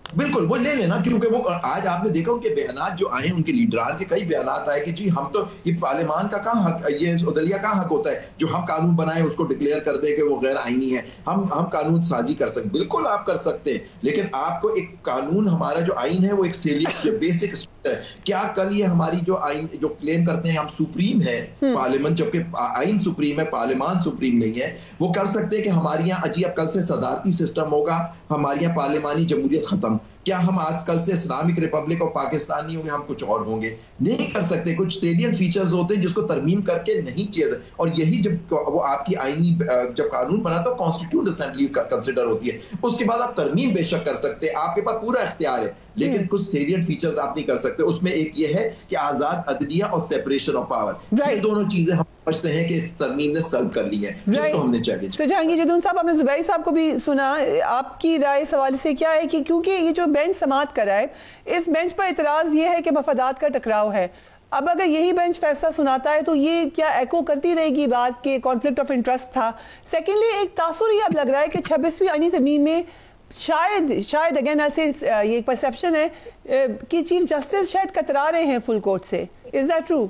बिल्कुल, वो ले लेना, क्योंकि वो आज आपने देखा उनके बयानात जो आए, उनके लीडरान के कई बयानात आए कि जी हम तो ये पार्लियामान का कहाँ हक, ये अदलिया का हक होता है जो हम कानून बनाए उसको डिक्लेयर कर दे कि वो गैर आईनी है, हम कानून साजी कर सकते. बिल्कुल आप कर सकते हैं, लेकिन आपको एक कानून, हमारा जो आइन है वो एक सेलियत बेसिक है. क्या कल ये हमारी जो आइन जो क्लेम करते हैं हम सुप्रीम है पार्लियामेंट, जबकि आइन सुप्रीम है, पार्लियामान सुप्रीम नहीं है, वो कर सकते हैं कि हमारे यहाँ अजी अब कल से सदारती सिस्टम होगा, हमारे यहाँ पार्लियामानी जमहूरियत खत्म. क्या हम आजकल से इस्लामिक रिपब्लिक और पाकिस्तान नहीं होंगे, हम कुछ और होंगे? नहीं कर सकते. कुछ सेलियंट फीचर्स होते हैं जिसको तरमीम करके नहीं किया. और यही जब वो आपकी आईनी जब कानून बना तो कॉन्स्टिट्यूट असेंबली कंसिडर होती है, उसके बाद आप तरमीम बेशक कर सकते हैं, आपके पास पूरा इख्तियार है, लेकिन कुछ सेलियंट फीचर्स आप नहीं कर सकते. उसमें एक ये है कि आजाद अदलिया और सेपरेशन ऑफ पावर, ये दोनों चीजें हम समझते हैं कि इस तरमीम ने सल्व कर ली है, जिसको हमने चैलेंज. सो जहांगीर जदून साहब, आपने ज़ुबैर साहब को भी सुना, आपकी राय इस हवाले से क्या है कि क्योंकि ये जो बेंच समाअत करा है, इस बेंच पर इतराज़ ये है कि मफादात का टकराव है. अब अगर यही बेंच फैसला सुनाता है तो ये क्या एको करती रहेगी बात कि कॉन्फ्लिक्ट ऑफ इंटरेस्ट था? सेकेंडली, एक तासुर ये अब लग रहा है कि 26वीं आईनी तरमीम में शायद अगेन से ये एक परसेप्शन है कि चीफ जस्टिस शायद कतरा रहे हैं फुल कोर्ट से. Is that true?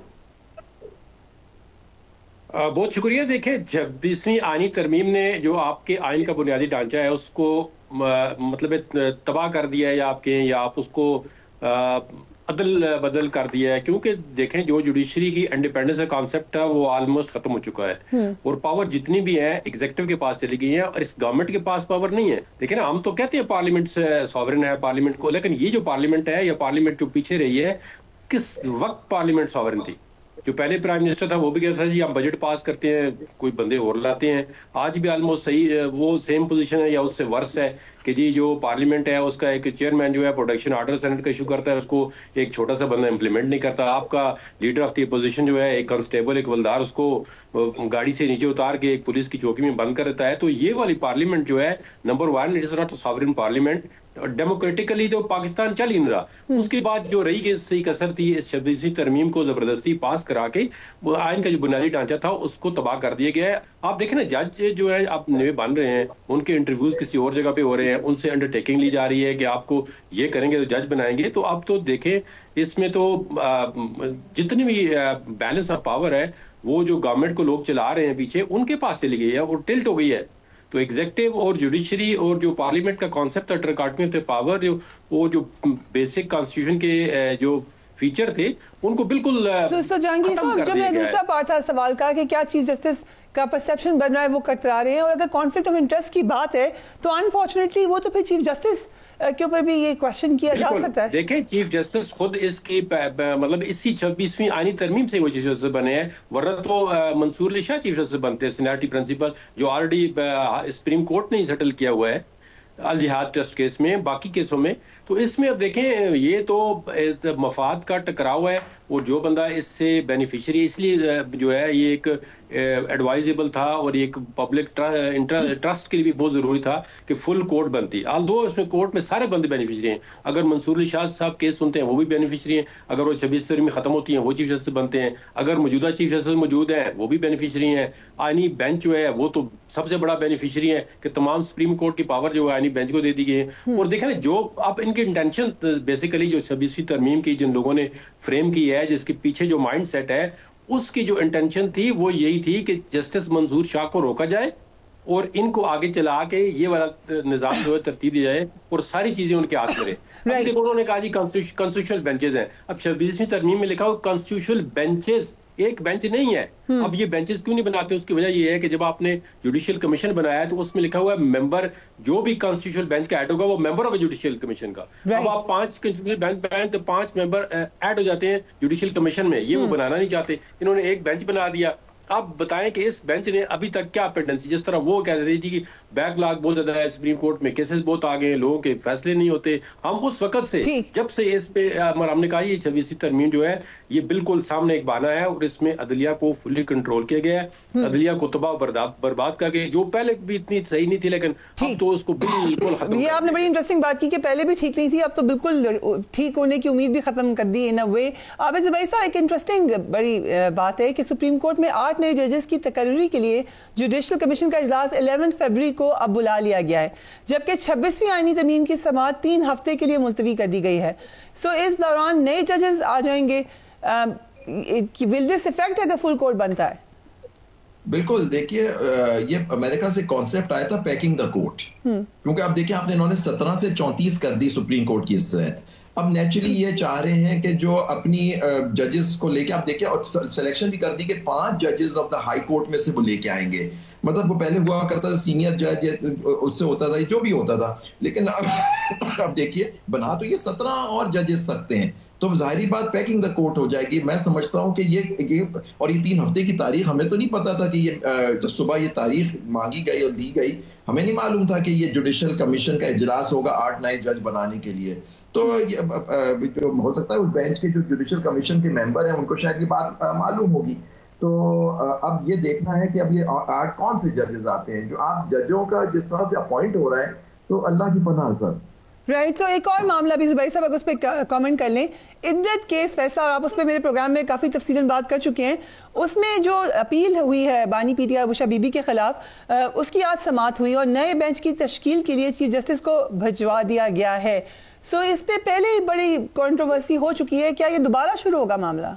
बहुत शुक्रिया. देखें, 26वीं आईनी तरमीम ने जो आपके आइन का बुनियादी ढांचा है उसको मतलब तबाह कर दिया है, या आप उसको अदल बदल कर दिया है. क्योंकि देखें, जो जुडिशरी की इंडिपेंडेंस का कॉन्सेप्ट है वो ऑलमोस्ट खत्म हो चुका है और पावर जितनी भी है एग्जीक्यूटिव के पास चली गई है और इस गवर्नमेंट के पास पावर नहीं है. देखिए ना, हम तो कहते हैं पार्लियामेंट सॉवरेन है पार्लियामेंट को, लेकिन ये जो पार्लियामेंट है या पार्लियामेंट जो पीछे रही है, किस वक्त पार्लियामेंट सॉवरेन थी? जो पहले प्राइम मिनिस्टर था वो भी कहता था जी हम बजट पास करते हैं, कोई बंदे और लाते हैं. आज भी ऑलमोस्ट सही वो सेम पोजीशन है या उससे वर्स है कि जी जो पार्लियामेंट है उसका एक चेयरमैन जो है प्रोटेक्शन ऑर्डर सेनेट का इशू करता है, उसको एक छोटा सा बंदा इंप्लीमेंट नहीं करता. आपका लीडर ऑफ द अपोजिशन जो है, एक कांस्टेबल, एक हवलदार, उसको गाड़ी से नीचे उतार के एक पुलिस की चौकी में बंद कर देता है. तो ये वाली पार्लियामेंट जो है, number 1, it is not sovereign parliament. Democratically तो पाकिस्तान चल ही नहीं रहा. उसके बाद जो रही गई सही कसर थी, इस 26वीं तरमीम को जबरदस्ती पास करा के वो आइन का जो बुनियादी ढांचा था उसको तबाह कर दिया गया है. आप देखें ना, जज जो है आप नए बन रहे हैं, उनके इंटरव्यूज किसी और जगह पे हो रहे हैं, उनसे अंडरटेकिंग ली जा रही है कि आपको ये करेंगे तो जज बनाएंगे. तो अब तो देखें, इसमें तो जितनी भी बैलेंस ऑफ पावर है वो जो गवर्नमेंट को लोग चला रहे हैं पीछे, उनके पास चली गई है और टिल्ट हो गई है. تو ایگزیکٹو اور جوڈیشری اور جو پارلیمنٹ کا کانسیپٹ تھا ٹرکاٹمی آف پاور، وہ جو بیسک کانسٹیٹیوشن کے جو فیچر تھے ان کو بالکل جہانگیر صاحب، جو میں دوسرا پارٹ تھا سوال کا کہ کیا چیف جسٹس کا پرسیپشن بن رہا ہے وہ کٹرا رہے ہیں، اور اگر کانفلکٹ آف انٹرسٹ کی بات ہے تو انفارچونیٹلی وہ تو پھر چیف جسٹس کے اوپر بھی یہ کوشچن کیا جا سکتا ہے. دیکھیں چیف جسٹس خود اس کی مطلب اسی 26ویں آئینی ترمیم سے وہ چیف جسٹس بنے ہیں، ورنہ تو منصور علی شاہ چیف جسٹس بنتے ہیں، سینیورٹی پرنسپل جو آلریڈی سپریم کورٹ نے سیٹل کیا ہوا ہے الجہاد ٹرسٹ کیس میں، باقی کیسوں میں. تو اس میں اب دیکھیں یہ تو مفاد کا ٹکراؤ ہے، اور جو بندہ اس سے بینیفیشری، اس لیے جو ہے یہ ایک ایڈوائزیبل تھا اور ایک پبلک ٹرسٹ کے لیے بھی بہت ضروری تھا کہ فل کورٹ بنتی. آلدو اس میں کورٹ میں سارے بندے بینیفیشری ہیں، اگر منصور علی شاہ صاحب کیس سنتے ہیں وہ بھی بینیفیشری ہیں، اگر وہ 26 فروری میں ختم ہوتی ہیں وہ چیف جسٹس بنتے ہیں، اگر موجودہ چیف جسٹس موجود ہیں وہ بھی بینیفیشری ہیں. آئینی بینچ جو ہے وہ تو سب سے بڑا بینیفیشری ہے کہ تمام سپریم کورٹ کی پاور جو ہے آئینی بینچ کو دے دی گئی ہے. اور دیکھیں نا جو اب ان کی انٹینشن بیسیکلی جو 26ویں ترمیم کی جن لوگوں نے فریم کی ہے، جس کے پیچھے جو مائنڈ سیٹ ہے، اس کی جو انٹینشن تھی وہ یہی تھی کہ جسٹس منظور شاہ کو روکا جائے اور ان کو آگے چلا کے یہ والا نظام جو ہے ترتیب دی جائے اور ساری چیزیں ان کے ہاتھ میں رہے. انہوں نے کہا جی کانسٹیٹیوشنل بینچز ہیں، اب 26ویں ترمیم میں لکھا ہو کانسٹیٹیوشنل بینچز، ایک بینچ نہیں ہے. اب یہ بینچز کیوں نہیں بناتے؟ اس کی وجہ یہ ہے کہ جب آپ نے جوڈیشل کمیشن بنایا ہے تو اس میں لکھا ہوا ہے ممبر جو بھی کانسٹیٹیوشنل بینچ کا ایڈ ہوگا وہ ممبر ہوگا جوڈیشل کمیشن کا. اب آپ 5 کانسٹیٹیوشنل بینچ بنائیں تو 5 ممبر ایڈ ہو جاتے ہیں جوڈیشل کمیشن میں، یہ وہ بنانا نہیں چاہتے، انہوں نے ایک بینچ بنا دیا. اب بتائیں کہ اس بینچ نے ابھی تک کیا پینڈنسی، جس طرح وہ کہہ رہے تھے کہ بیک لاگ بہت زیادہ ہے، سپریم کورٹ میں کیسز بہت آگے ہیں، لوگوں کے فیصلے نہیں ہوتے. ہم اس وقت سے جب سے اس پہ ہم نے کہا یہ 26ویں ترمیم جو ہے یہ بالکل سامنے ایک بہانہ ہے اور اس میں عدلیہ کو فلی کنٹرول کیا گیا ہے، عدلیہ کو تباہ برباد کر کے، جو پہلے بھی اتنی صحیح نہیں تھی لیکن اب تو اس کو بالکل ختم. یہ آپ نے بڑی انٹرسٹنگ بات کی کہ پہلے بھی ٹھیک نہیں تھی، اب تو بالکل ٹھیک ہونے کی امید بھی ختم کر دی ان اے وے. عابد زبیر صاحب، ایک انٹرسٹنگ بڑی بات ہے کہ سپریم کورٹ میں 8 نئے ججز کی تقرری کے لیے جوڈیشل کمیشن کا اجلاس 11 فروری کو اب بلا لیا گیا ہے، جبکہ 26ویں آئینی ترمیم کی سماعت 3 ہفتے کے لیے ملتوی کر دی گئی ہے. سو اس دوران نئے ججز آ جائیں گے. ول دس افیکٹ اگر فل کورٹ بنتا ہے؟ بالکل. دیکھیے یہ امریکہ سے کانسیپٹ آیا تھا پیکنگ دا کورٹ، کیونکہ اب دیکھیں آپ نے انہوں نے 17 سے 34 کر دی سپریم کورٹ کی استراحت. اب نیچرلی یہ چاہ رہے ہیں کہ جو اپنی ججز کو لے کے آپ دیکھیں، اور سلیکشن بھی کر دی کہ 5 ججز آف دا ہائی کورٹ میں سے وہ لے کے آئیں گے. مطلب وہ پہلے ہوا کرتا تھا سینئر جج اس سے ہوتا تھا جو بھی ہوتا تھا، لیکن اب دیکھیے بنا تو یہ 17 اور ججز سکتے ہیں، تو ظاہری بات پیکنگ دا کورٹ ہو جائے گی. میں سمجھتا ہوں کہ یہ اور یہ 3 ہفتے کی تاریخ ہمیں تو نہیں پتا تھا کہ یہ صبح یہ تاریخ مانگی گئی اور دی گئی، ہمیں نہیں معلوم تھا کہ یہ جوڈیشل کمیشن کا اجلاس ہوگا 8 نئے جج بنانے کے لیے. تو یہ جو ہو سکتا ہے اس بینچ کے جو جوڈیشل کمیشن کے ممبر ہیں ان کو شاید یہ بات معلوم ہوگی. تو اب یہ دیکھنا ہے کہ اب یہ 8 کون سے ججز آتے ہیں. جو آپ ججوں کا جس طرح سے اپوائنٹ ہو رہا ہے تو اللہ کی پناہ سر. رائٹ. سو ایک اور معاملہ بھی زبیر صاحب اگر اس پہ کامنٹ کر لیں، عدت کیس فیصلہ، اور آپ اس پہ میرے پروگرام میں کافی تفصیلاً بات کر چکے ہیں. اس میں جو اپیل ہوئی ہے بانی پی ٹی آئی ابوشا بی بی کے خلاف، اس کی آج سماعت ہوئی اور نئے بینچ کی تشکیل کے لیے چیف جسٹس کو بھجوا دیا گیا ہے. سو اس پہ پہلے ہی بڑی کنٹروورسی ہو چکی ہے، کیا یہ دوبارہ شروع ہوگا معاملہ؟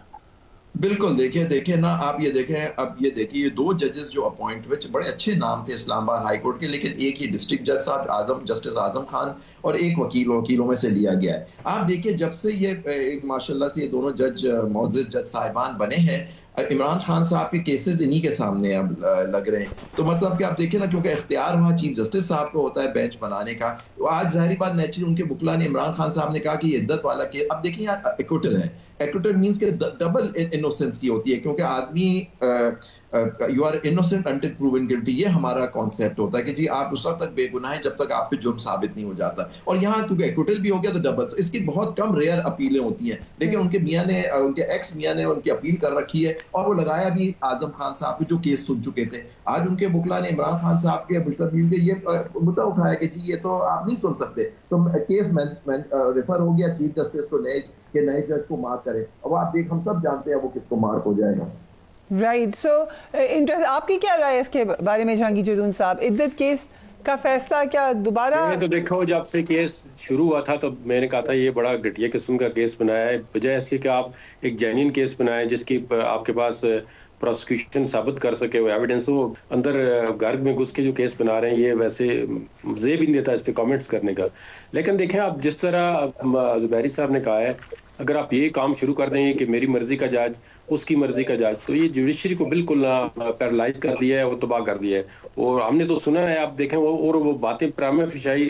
بالکل. دیکھیں نا آپ یہ دیکھیں، اب یہ دیکھیں یہ 2 ججز جو اپوائنٹ ہوئے بڑے اچھے نام تھے اسلام آباد ہائی کورٹ کے، لیکن ایک یہ ڈسٹرکٹ جج صاحب جسٹس اعظم خان اور ایک وکیلوں میں سے لیا گیا ہے. آپ دیکھیں جب سے یہ ماشاءاللہ سے یہ دونوں جج معزز جج صاحبان بنے ہیں، عمران خان صاحب کے کیسز انہی کے سامنے اب لگ رہے ہیں. تو مطلب کہ آپ دیکھیں نا، کیونکہ اختیار وہاں چیف جسٹس صاحب کو ہوتا ہے بینچ بنانے کا، تو آج ظاہری بات نیچرلی ان کے وکلا نے عمران خان صاحب نے کہا کہ یہ عدت والا کیس، اب دیکھیں یہاں ایکوٹل ہے. ایکوٹل مینس کہ ڈبل انوسنس کی ہوتی ہے، کیونکہ آدمی you are innocent until proven guilty, یہ ہمارا کانسیپٹ ہوتا ہے کہ جی آپ اس وقت تک بے گناہ ہیں جب تک آپ پہ جرم ثابت نہیں ہو جاتا. اور یہاں کیونکہ ایکوٹل بھی ہو گیا تو ڈبل، تو اس کی بہت کم ریئر اپیلیں ہوتی ہیں. لیکن ان کے میاں نے، ان کے ایکس میاں نے ان کی اپیل کر رکھی ہے، اور وہ لگایا بھی اعظم خان صاحب کے جو کیس سن چکے تھے. آج ان کے وکلا نے عمران خان صاحب کے مشتبہ کے یہ مدعا اٹھایا کہ جی یہ تو آپ نہیں سن سکتے، تو کیس ریفر ہو گیا چیف جسٹس کو نئے جج کو مارک کرے. اب آپ دیکھ ہم سب جانتے ہیں وہ کس کو مارک ہو جائے گا. رائٹ. سو آپ کی کیا رائے اس کے بارے میں جہانگیر جدون صاحب؟ عدت کیس کا فیصلہ کیا دوبارہ؟ میں تو دیکھو جب سے کیس شروع ہوا تھا تو میں نے کہا تھا یہ بڑا گھٹیا قسم کا کیس بنایا ہے، بجائے اس کے کہ آپ ایک جینین کیس بنائیں جس کی آپ کے پاس प्रोसिक्यूशन साबित कर सके वो एविडेंस, वो अंदर घर में घुस के जो केस बना रहे हैं ये वैसे जेब ही नहीं देता इस पे कमेंट्स करने का। लेकिन देखें आप जिस तरह जुबैरी साहब ने कहा है, अगर आप ये काम शुरू कर देंगे कि मेरी मर्जी का जज उसकी मर्जी का जज, तो ये जुडिशरी को बिल्कुल पैरालाइज कर दिया है, वो तबाह कर दिया है। और हमने तो सुना है, आप देखें वो बातें प्राइमा फिशाई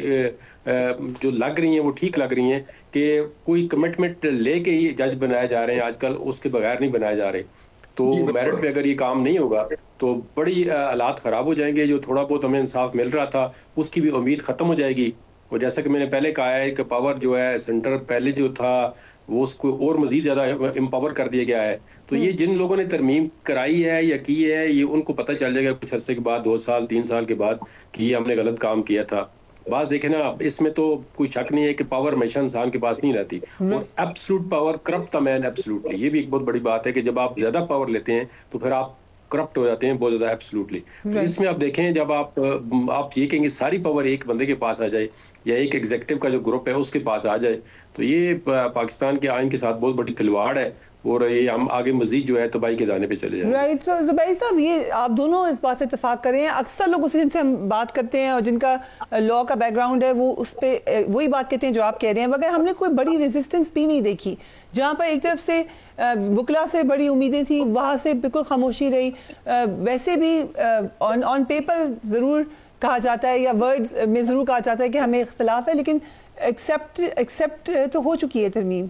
जो लग रही हैं वो ठीक लग रही हैं कि कोई कमिटमेंट लेके ही जज बनाए जा रहे हैं आजकल, उसके बगैर नहीं बनाए जा रहे। तो मेरिट पे अगर ये काम नहीं होगा तो बड़ी हालात खराब हो जाएंगे। जो थोड़ा बहुत हमें इंसाफ मिल रहा था उसकी भी उम्मीद खत्म हो जाएगी। और जैसा कि मैंने पहले कहा है कि पावर जो है सेंटर पहले जो था वो उसको और मजीद ज्यादा एम्पावर कर दिया गया है। तो ये जिन लोगों ने तरमीम कराई है या की है, ये उनको पता चल जाएगा कुछ अर्से के बाद, 2 साल 3 साल के बाद, कि ये हमने गलत काम किया था। बात देखें ना, इसमें तो कोई शक नहीं है कि पावर हमेशा इंसान के पास नहीं रहती, और absolute power corrupt the man absolutely. ये भी एक बहुत बड़ी बात है कि जब आप ज्यादा पावर लेते हैं तो फिर आप करप्ट हो जाते हैं बहुत ज्यादा एब्सोल्युटली। तो इसमें आप देखें, जब आप ये कहेंगे सारी पावर एक बंदे के पास आ जाए या एक एग्जीक्यूटिव का जो ग्रुप है उसके पास आ जाए, तो ये पाकिस्तान के आइन के साथ बहुत बड़ी खिलवाड़ है और ये हम आगे मजीद जो है तबाही के दाने पे चले जाएंगे। राइट। सो जुबैर साहब, ये आप दोनों इस बात से इत्तेफाक कर रहे हैं। अक्सर लोग उससे जिनसे हम बात करते हैं और जिनका लॉ का बैकग्राउंड है वो उस पर वही बात कहते हैं जो आप कह रहे हैं, मगर हमने कोई बड़ी रेजिस्टेंस भी नहीं देखी। जहाँ पर एक तरफ से वकला से बड़ी उम्मीदें थी, वहाँ से बिल्कुल खामोशी रही। वैसे भी ऑन पेपर ज़रूर कहा जाता है या वर्ड्स में ज़रूर कहा जाता है कि हमें इख्तलाफ है, लेकिन एक्सेप्ट तो हो चुकी है तरमीम।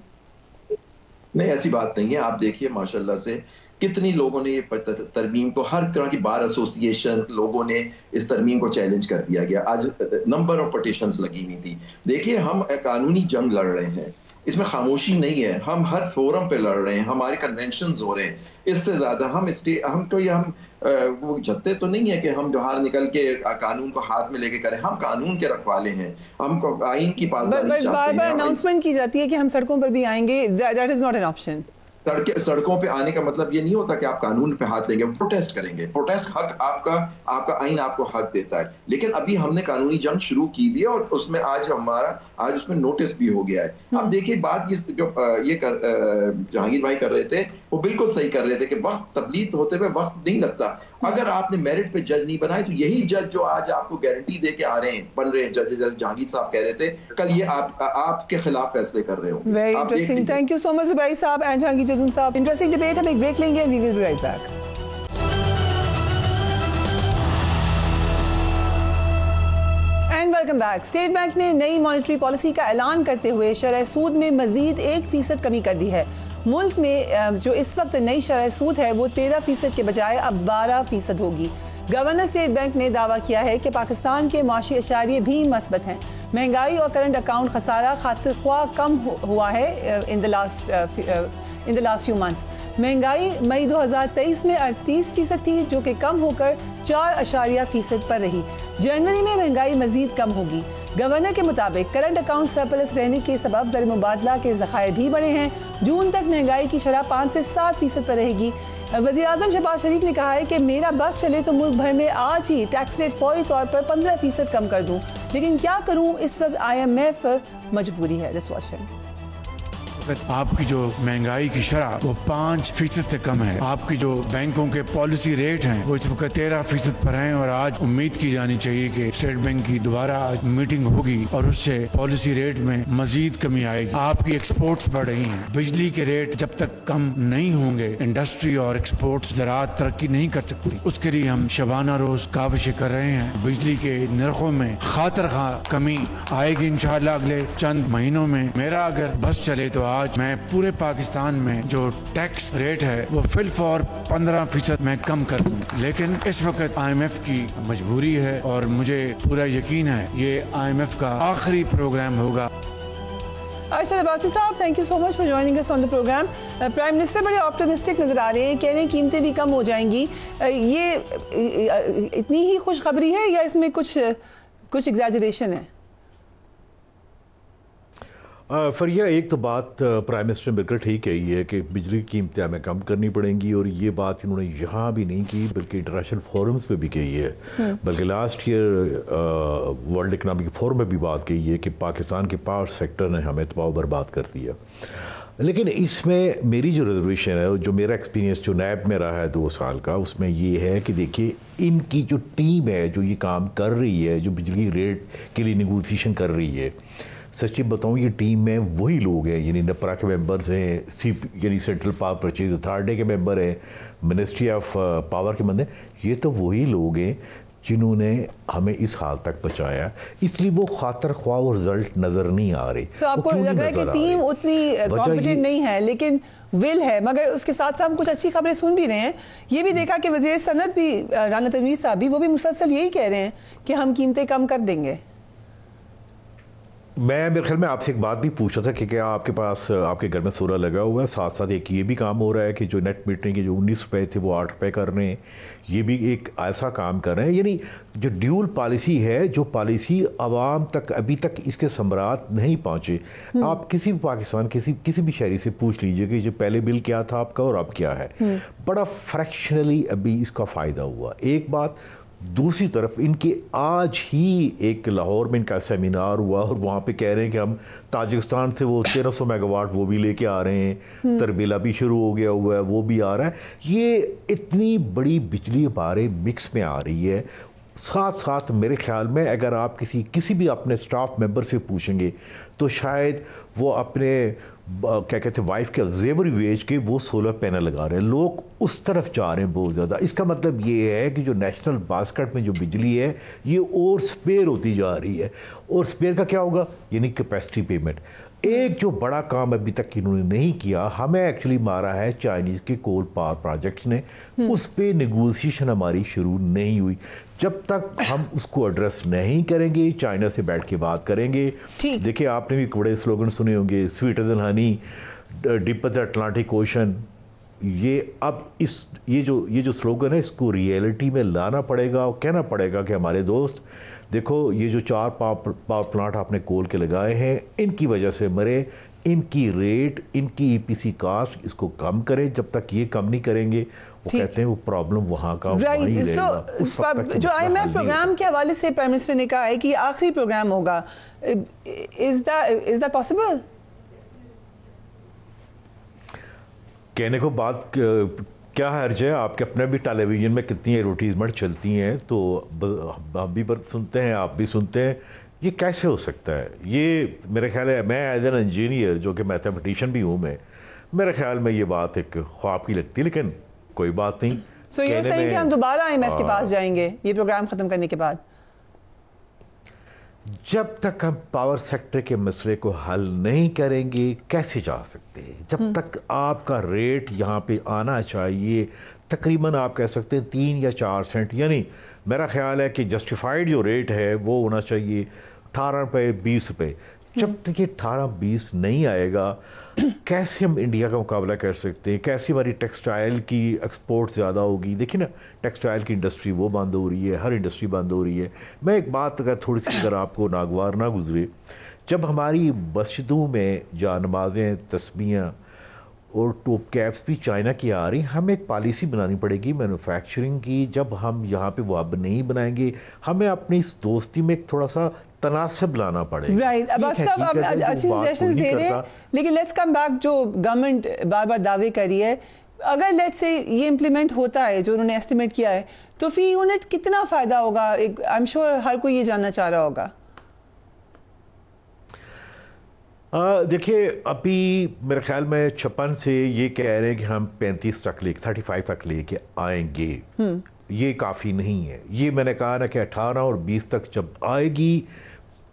नहीं, ऐसी बात नहीं है। आप देखिए माशाल्लाह से कितनी लोगों ने ये तरमीम को, हर तरह की बार एसोसिएशन लोगों ने इस तरमीम को चैलेंज कर दिया गया। आज नंबर ऑफ पटिशंस लगी हुई थी। देखिए, हम कानूनी जंग लड़ रहे हैं, इसमें खामोशी नहीं है। हम हर फोरम पे लड़ रहे हैं, हमारे कन्वेंशंस हो रहे हैं। इससे ज्यादा हम वो जत्ते तो नहीं है कि हम बाहर निकल के कानून को हाथ में लेके करें। हम कानून के रखवाले हैं, हम आइन की पासदारी चाहते हैं। बार-बार अनाउंसमेंट की जाती है कि हम सड़कों पर भी आएंगे, that is not an option. सड़कों पे आने का मतलब ये नहीं होता कि आप कानून पे हाथ लेंगे, प्रोटेस्ट करेंगे। प्रोटेस्ट हक आपका आइन आपको हक देता है। लेकिन अभी हमने कानूनी जंग शुरू की भी है और उसमें आज उसमें नोटिस भी हो गया है। अब देखिए, बात जहांगीर भाई कर रहे थे वो बिल्कुल सही कर रहे थे कि वक्त तब्दील होते हुए वक्त नहीं लगता। अगर आपने मेरिट पे जज नहीं बनाए तो यही जज जो आज आपको गारंटी दे के आ रहे हैं, बन रहे हैं जज, जैसे जहांगीर साहब कह रहे थे, कल ये आपके खिलाफ फैसले कर रहे हो। Very interesting, thank you so much Zubair साहब एंड जहांगीर जजून साहब। Interesting debate. हम एक ब्रेक लेंगे and we will be right back. Welcome back. State bank ने नई मॉनेटरी पॉलिसी का ऐलान करते हुए शरह सूद में मजीद 1% कमी कर दी है। मुल्क में जो इस वक्त नई शरह सूद है वो 13% के बजाय अब 12% होगी। गवर्नर स्टेट बैंक ने दावा किया है कि पाकिस्तान के माशी अशारिये भी मस्बत हैं। महंगाई और करंट अकाउंट खसारा खातिर ख्वाह कम हुआ है in the last few months. महंगाई मई 2023 में 38% थी, जो कि कम होकर 4.% पर रही। जनवरी में महंगाई मजीद कम होगी। गवर्नर के मुताबिक करंट अकाउंट सरप्लस रहने के सबब ज़र मुबादला के ज़खायर भी बढ़े हैं। जून तक महंगाई की शरह 5 से 7% पर रहेगी। वज़ीर आज़म शहबाज शरीफ ने कहा है कि मेरा बस चले तो मुल्क भर में आज ही टैक्स रेट फौरी तौर पर 15% कम कर दूं, लेकिन क्या करूं, इस वक्त IMF मजबूरी है। Let's watch him. आपकी जो महंगाई की शरह वो 5% से कम है। आपकी जो बैंकों के पॉलिसी रेट हैं वो इस वक्त 13% पर हैं और आज उम्मीद की जानी चाहिए कि स्टेट बैंक की दोबारा मीटिंग होगी और उससे पॉलिसी रेट में मजीद कमी आएगी। आपकी एक्सपोर्ट्स बढ़ रही हैं। बिजली के रेट जब तक कम नहीं होंगे इंडस्ट्री और एक्सपोर्ट्स ज़राअत तरक्की नहीं कर सकती। उसके लिए हम शबाना रोज काविशें कर रहे हैं। बिजली के नरखों में खातर खा कमी आएगी इंशाअल्लाह अगले चंद महीनों में। मेरा अगर बस चले तो आज मैं पूरे पाकिस्तान में जो टैक्स रेट है वो फिलफौर 15% में कम कर दूं, लेकिन इस वक्त IMF की मजबूरी है और मुझे पूरा यकीन है ये IMF का आखिरी प्रोग्राम होगा। अरशद अब्बासी साहब, thank you so much for joining us on the programme. Prime minister बड़े ऑप्टिमिस्टिक नजर आ रहे हैं, कह रहे हैं कीमतें भी कम हो जाएंगी। ये इतनी ही खुशखबरी है या इसमें कुछ एग्जैजरेशन है? फरिया, एक तो बात प्राइम मिनिस्टर ने बिल्कुल ठीक कही है कि बिजली की कीमतें हमें कम करनी पड़ेंगी, और ये बात इन्होंने यहाँ भी नहीं की बल्कि इंटरनेशनल फोरम्स पे भी कही है। बल्कि last year world economic forum में भी बात कही है कि पाकिस्तान के पावर सेक्टर ने हमें तबाह बर्बाद कर दिया। لیکن اس میں میری جو ریزرویشن ہے, جو میرا ایکسپیرینس جو نیب میں رہا ہے 2 سال کا, اس میں یہ ہے کہ دیکھیے ان کی جو ٹیم ہے جو یہ کام کر رہی ہے, جو بجلی ریٹ کے لیے نیگوسیشن کر رہی ہے, سچی بتاؤں یہ ٹیم میں وہی لوگ ہیں, یعنی نپرا کے ممبرز ہیں, یعنی سینٹرل پاور پرچیز اتھارٹی کے ممبر ہیں, منسٹری آف پاور کے بندے, یہ تو وہی لوگ ہیں جنہوں نے ہمیں اس حال تک پہنچایا. اس لیے وہ خاطر خواہ اور رزلٹ نظر نہیں آ رہے. آپ کو لگ رہا ہے کہ ٹیم اتنی کمپیٹنٹ نہیں ہے لیکن ول ہے, مگر اس کے ساتھ ساتھ ہم کچھ اچھی خبریں سن بھی رہے ہیں. یہ بھی دیکھا کہ وزیر صنعت بھی رانا تنویر صاحب بھی, وہ بھی مسلسل یہی کہہ رہے ہیں کہ ہم قیمتیں کم کر دیں گے. میں میرے خیال میں آپ سے ایک بات بھی پوچھ رہا تھا کہ کیا آپ کے پاس آپ کے گھر میں سولر لگا ہوا ہے, ساتھ ساتھ ایک یہ بھی کام ہو رہا ہے کہ جو نیٹ میٹرنگ کے جو 19 روپے تھے وہ 8 روپے کر رہے ہیں, یہ بھی ایک ایسا کام کر رہے ہیں. یعنی جو ڈیول پالیسی ہے, جو پالیسی عوام تک ابھی تک اس کے ثمرات نہیں پہنچے. آپ کسی بھی پاکستان کسی بھی شہری سے پوچھ لیجئے کہ جو پہلے بل کیا تھا آپ کا اور اب کیا ہے, بڑا فریکشنلی ابھی اس کا فائدہ ہوا. ایک بات, دوسری طرف ان کے آج ہی ایک لاہور میں ان کا سیمینار ہوا اور وہاں پہ کہہ رہے ہیں کہ ہم تاجکستان سے وہ 1300 میگا واٹ وہ بھی لے کے آ رہے ہیں, تربیلا بھی شروع ہو گیا ہوا ہے, وہ بھی آ رہا ہے. یہ اتنی بڑی بجلی ہمارے مکس میں آ رہی ہے. ساتھ ساتھ میرے خیال میں اگر آپ کسی بھی اپنے سٹاف ممبر سے پوچھیں گے تو شاید وہ اپنے کیا کہتے ہیں وائف کے زیور بیچ کے وہ سولر پینل لگا رہے ہیں. لوگ اس طرف جا رہے ہیں بہت زیادہ. اس کا مطلب یہ ہے کہ جو نیشنل باسکٹ میں جو بجلی ہے یہ اور سپیئر ہوتی جا رہی ہے. اور سپیئر کا کیا ہوگا, یعنی کیپیسٹی پیمنٹ. ایک جو بڑا کام ابھی تک انہوں نے نہیں کیا, ہمیں ایکچولی مارا ہے چائنیز کے کول پاور پروجیکٹس نے, اس پہ نیگوسیشن ہماری شروع نہیں ہوئی. جب تک ہم اس کو ایڈریس نہیں کریں گے, چائنا سے بیٹھ کے بات کریں گے. دیکھیں آپ نے بھی بڑے سلوگن سنے ہوں گے, sweeter than honey, deeper than Atlantic Ocean. یہ اب یہ جو سلوگن ہے اس کو ریئلٹی میں لانا پڑے گا اور کہنا پڑے گا کہ ہمارے دوست دیکھو یہ جو 4 پاور پلانٹ آپ نے کول کے لگائے ہیں ان کی وجہ سے مرے, ان کی ریٹ, ان کی ای پی سی کاسٹ اس کو کم کریں. جب تک یہ کم نہیں کریں گے وہ کہتے ہیں وہ پرابلم وہاں کا وہیں رہے گا. جو آئی ایم ایف پروگرام کے حوالے سے پرائم منسٹر نے کہا ہے کہ یہ آخری پروگرام ہوگا, از دیٹ پاسبل؟ کہنے کو بات کیا حرج ہے, آپ کے اپنے بھی ٹیلی ویژن میں کتنی ایڈورٹیزمنٹ چلتی ہیں تو ہم بھی سنتے ہیں, آپ بھی سنتے ہیں. یہ کیسے ہو سکتا ہے؟ یہ میرے خیال ہے, میں ایز این انجینئر جو کہ میتھمیٹیشین بھی ہوں, میرے خیال میں یہ بات ایک خواب کی لگتی ہے, لیکن کوئی بات نہیں. سو یہ صحیح کہ ہم دوبارہ آئی ایم ایف کے پاس جائیں گے یہ پروگرام ختم کرنے کے بعد؟ جب تک ہم پاور سیکٹر کے مسئلے کو حل نہیں کریں گے کیسے جا سکتے ہیں؟ جب تک آپ کا ریٹ یہاں پہ آنا چاہیے تقریباً آپ کہہ سکتے ہیں 3 یا 4 سینٹ, یعنی میرا خیال ہے کہ جسٹیفائڈ جو ریٹ ہے وہ ہونا چاہیے 18 روپے 20 روپے. جب تک یہ 18-20 نہیں آئے گا کیسے ہم انڈیا کا مقابلہ کر سکتے ہیں؟ کیسے ہماری ٹیکسٹائل کی ایکسپورٹ زیادہ ہوگی؟ دیکھیں نا ٹیکسٹائل کی انڈسٹری وہ بند ہو رہی ہے, ہر انڈسٹری بند ہو رہی ہے. میں ایک بات اگر تھوڑی سی اگر آپ کو ناگوار نہ گزرے, جب ہماری مسجدوں میں جا نمازیں, تسبیحاں اور ٹوپ کیپس بھی چائنا کی آ رہی, ہمیں ایک پالیسی بنانی پڑے گی مینوفیکچرنگ کی. جب ہم یہاں پہ وہ اب نہیں بنائیں گے ہمیں اپنی اس دوستی میں ایک تھوڑا سا تناسب لانا پڑے گا. رائٹ, عباس صاحب آپ اچھی سجیشنز دے رہے ہیں, لیکن لیٹس کم بیک. جو گورنمنٹ بار بار دعوے کر رہی ہے, اگر لیٹس سے یہ امپلیمنٹ ہوتا ہے جو انہوں نے ایسٹیمیٹ کیا ہے تو فی یونٹ کتنا فائدہ ہوگا؟ آئی ایم شیور ہر کوئی یہ جاننا چاہ رہا ہوگا. دیکھیے ابھی میرے خیال میں 56 سے یہ کہہ رہے ہیں کہ ہم 35 تک لے کے آئیں گے. یہ کافی نہیں ہے. یہ میں نے کہا نا کہ 18 اور 20 تک جب آئے گی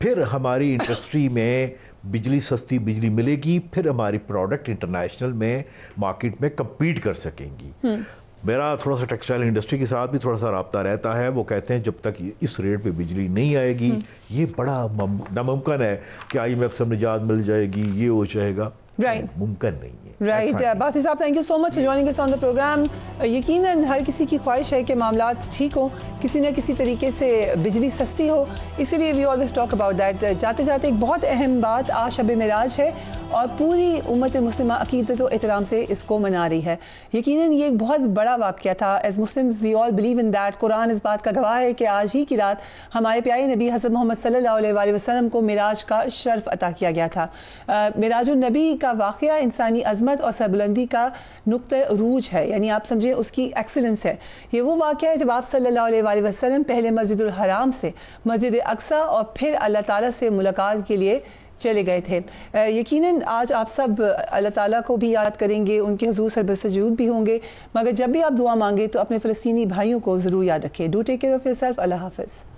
پھر ہماری انڈسٹری میں بجلی سستی بجلی ملے گی, پھر ہماری پروڈکٹ انٹرنیشنل میں مارکیٹ میں کمپیٹ کر سکیں گی. میرا تھوڑا سا ٹیکسٹائل انڈسٹری کے ساتھ بھی تھوڑا سا رابطہ رہتا ہے. وہ کہتے ہیں جب تک اس ریٹ پہ بجلی نہیں آئے گی یہ بڑا ناممکن ہے کہ آئی ایم ایف سے نجات مل جائے گی, یہ ہو جائے گا. ممکن نہیں ہے. رائٹ, باسی صاحب thank you so much for joining us on the programme. یقیناً ہر کسی کی خواہش ہے کہ معاملات ٹھیک ہوں, کسی نہ کسی طریقے سے بجلی سستی ہو, اسی لیے we always talk about that. جاتے جاتے ایک بہت اہم بات, آج شب معراج ہے اور پوری امت مسلمہ عقیدت و احترام سے اس کو منا رہی ہے. یقیناً یہ ایک بہت بڑا واقعہ تھا. As Muslims we all believe in that. قرآن اس بات کا گواہ ہے کہ آج ہی کی رات ہمارے پیارے نبی حضرت محمد صلی اللہ علیہ وآلہ وسلم کو معراج کا شرف عطا کیا گیا تھا. معراج النبی کا واقعہ انسانی عظمت اور سربلندی کا نقطہ عروج ہے، یعنی آپ سمجھیں اس کی ایکسلنس ہے۔ یہ وہ واقعہ ہے جب آپ صلی اللہ علیہ وآلہ وسلم پہلے مسجد الحرام سے مسجد اقصی اور پھر اللہ تعالیٰ سے ملاقات کے لیے چلے گئے تھے۔ یقیناً آج آپ سب اللہ تعالیٰ کو بھی یاد کریں گے، ان کے حضور سر سجود بھی ہوں گے، مگر جب بھی آپ دعا مانگے تو اپنے فلسطینی بھائیوں کو ضرور یاد رکھیں۔ Do take care of yourself. اللہ حافظ۔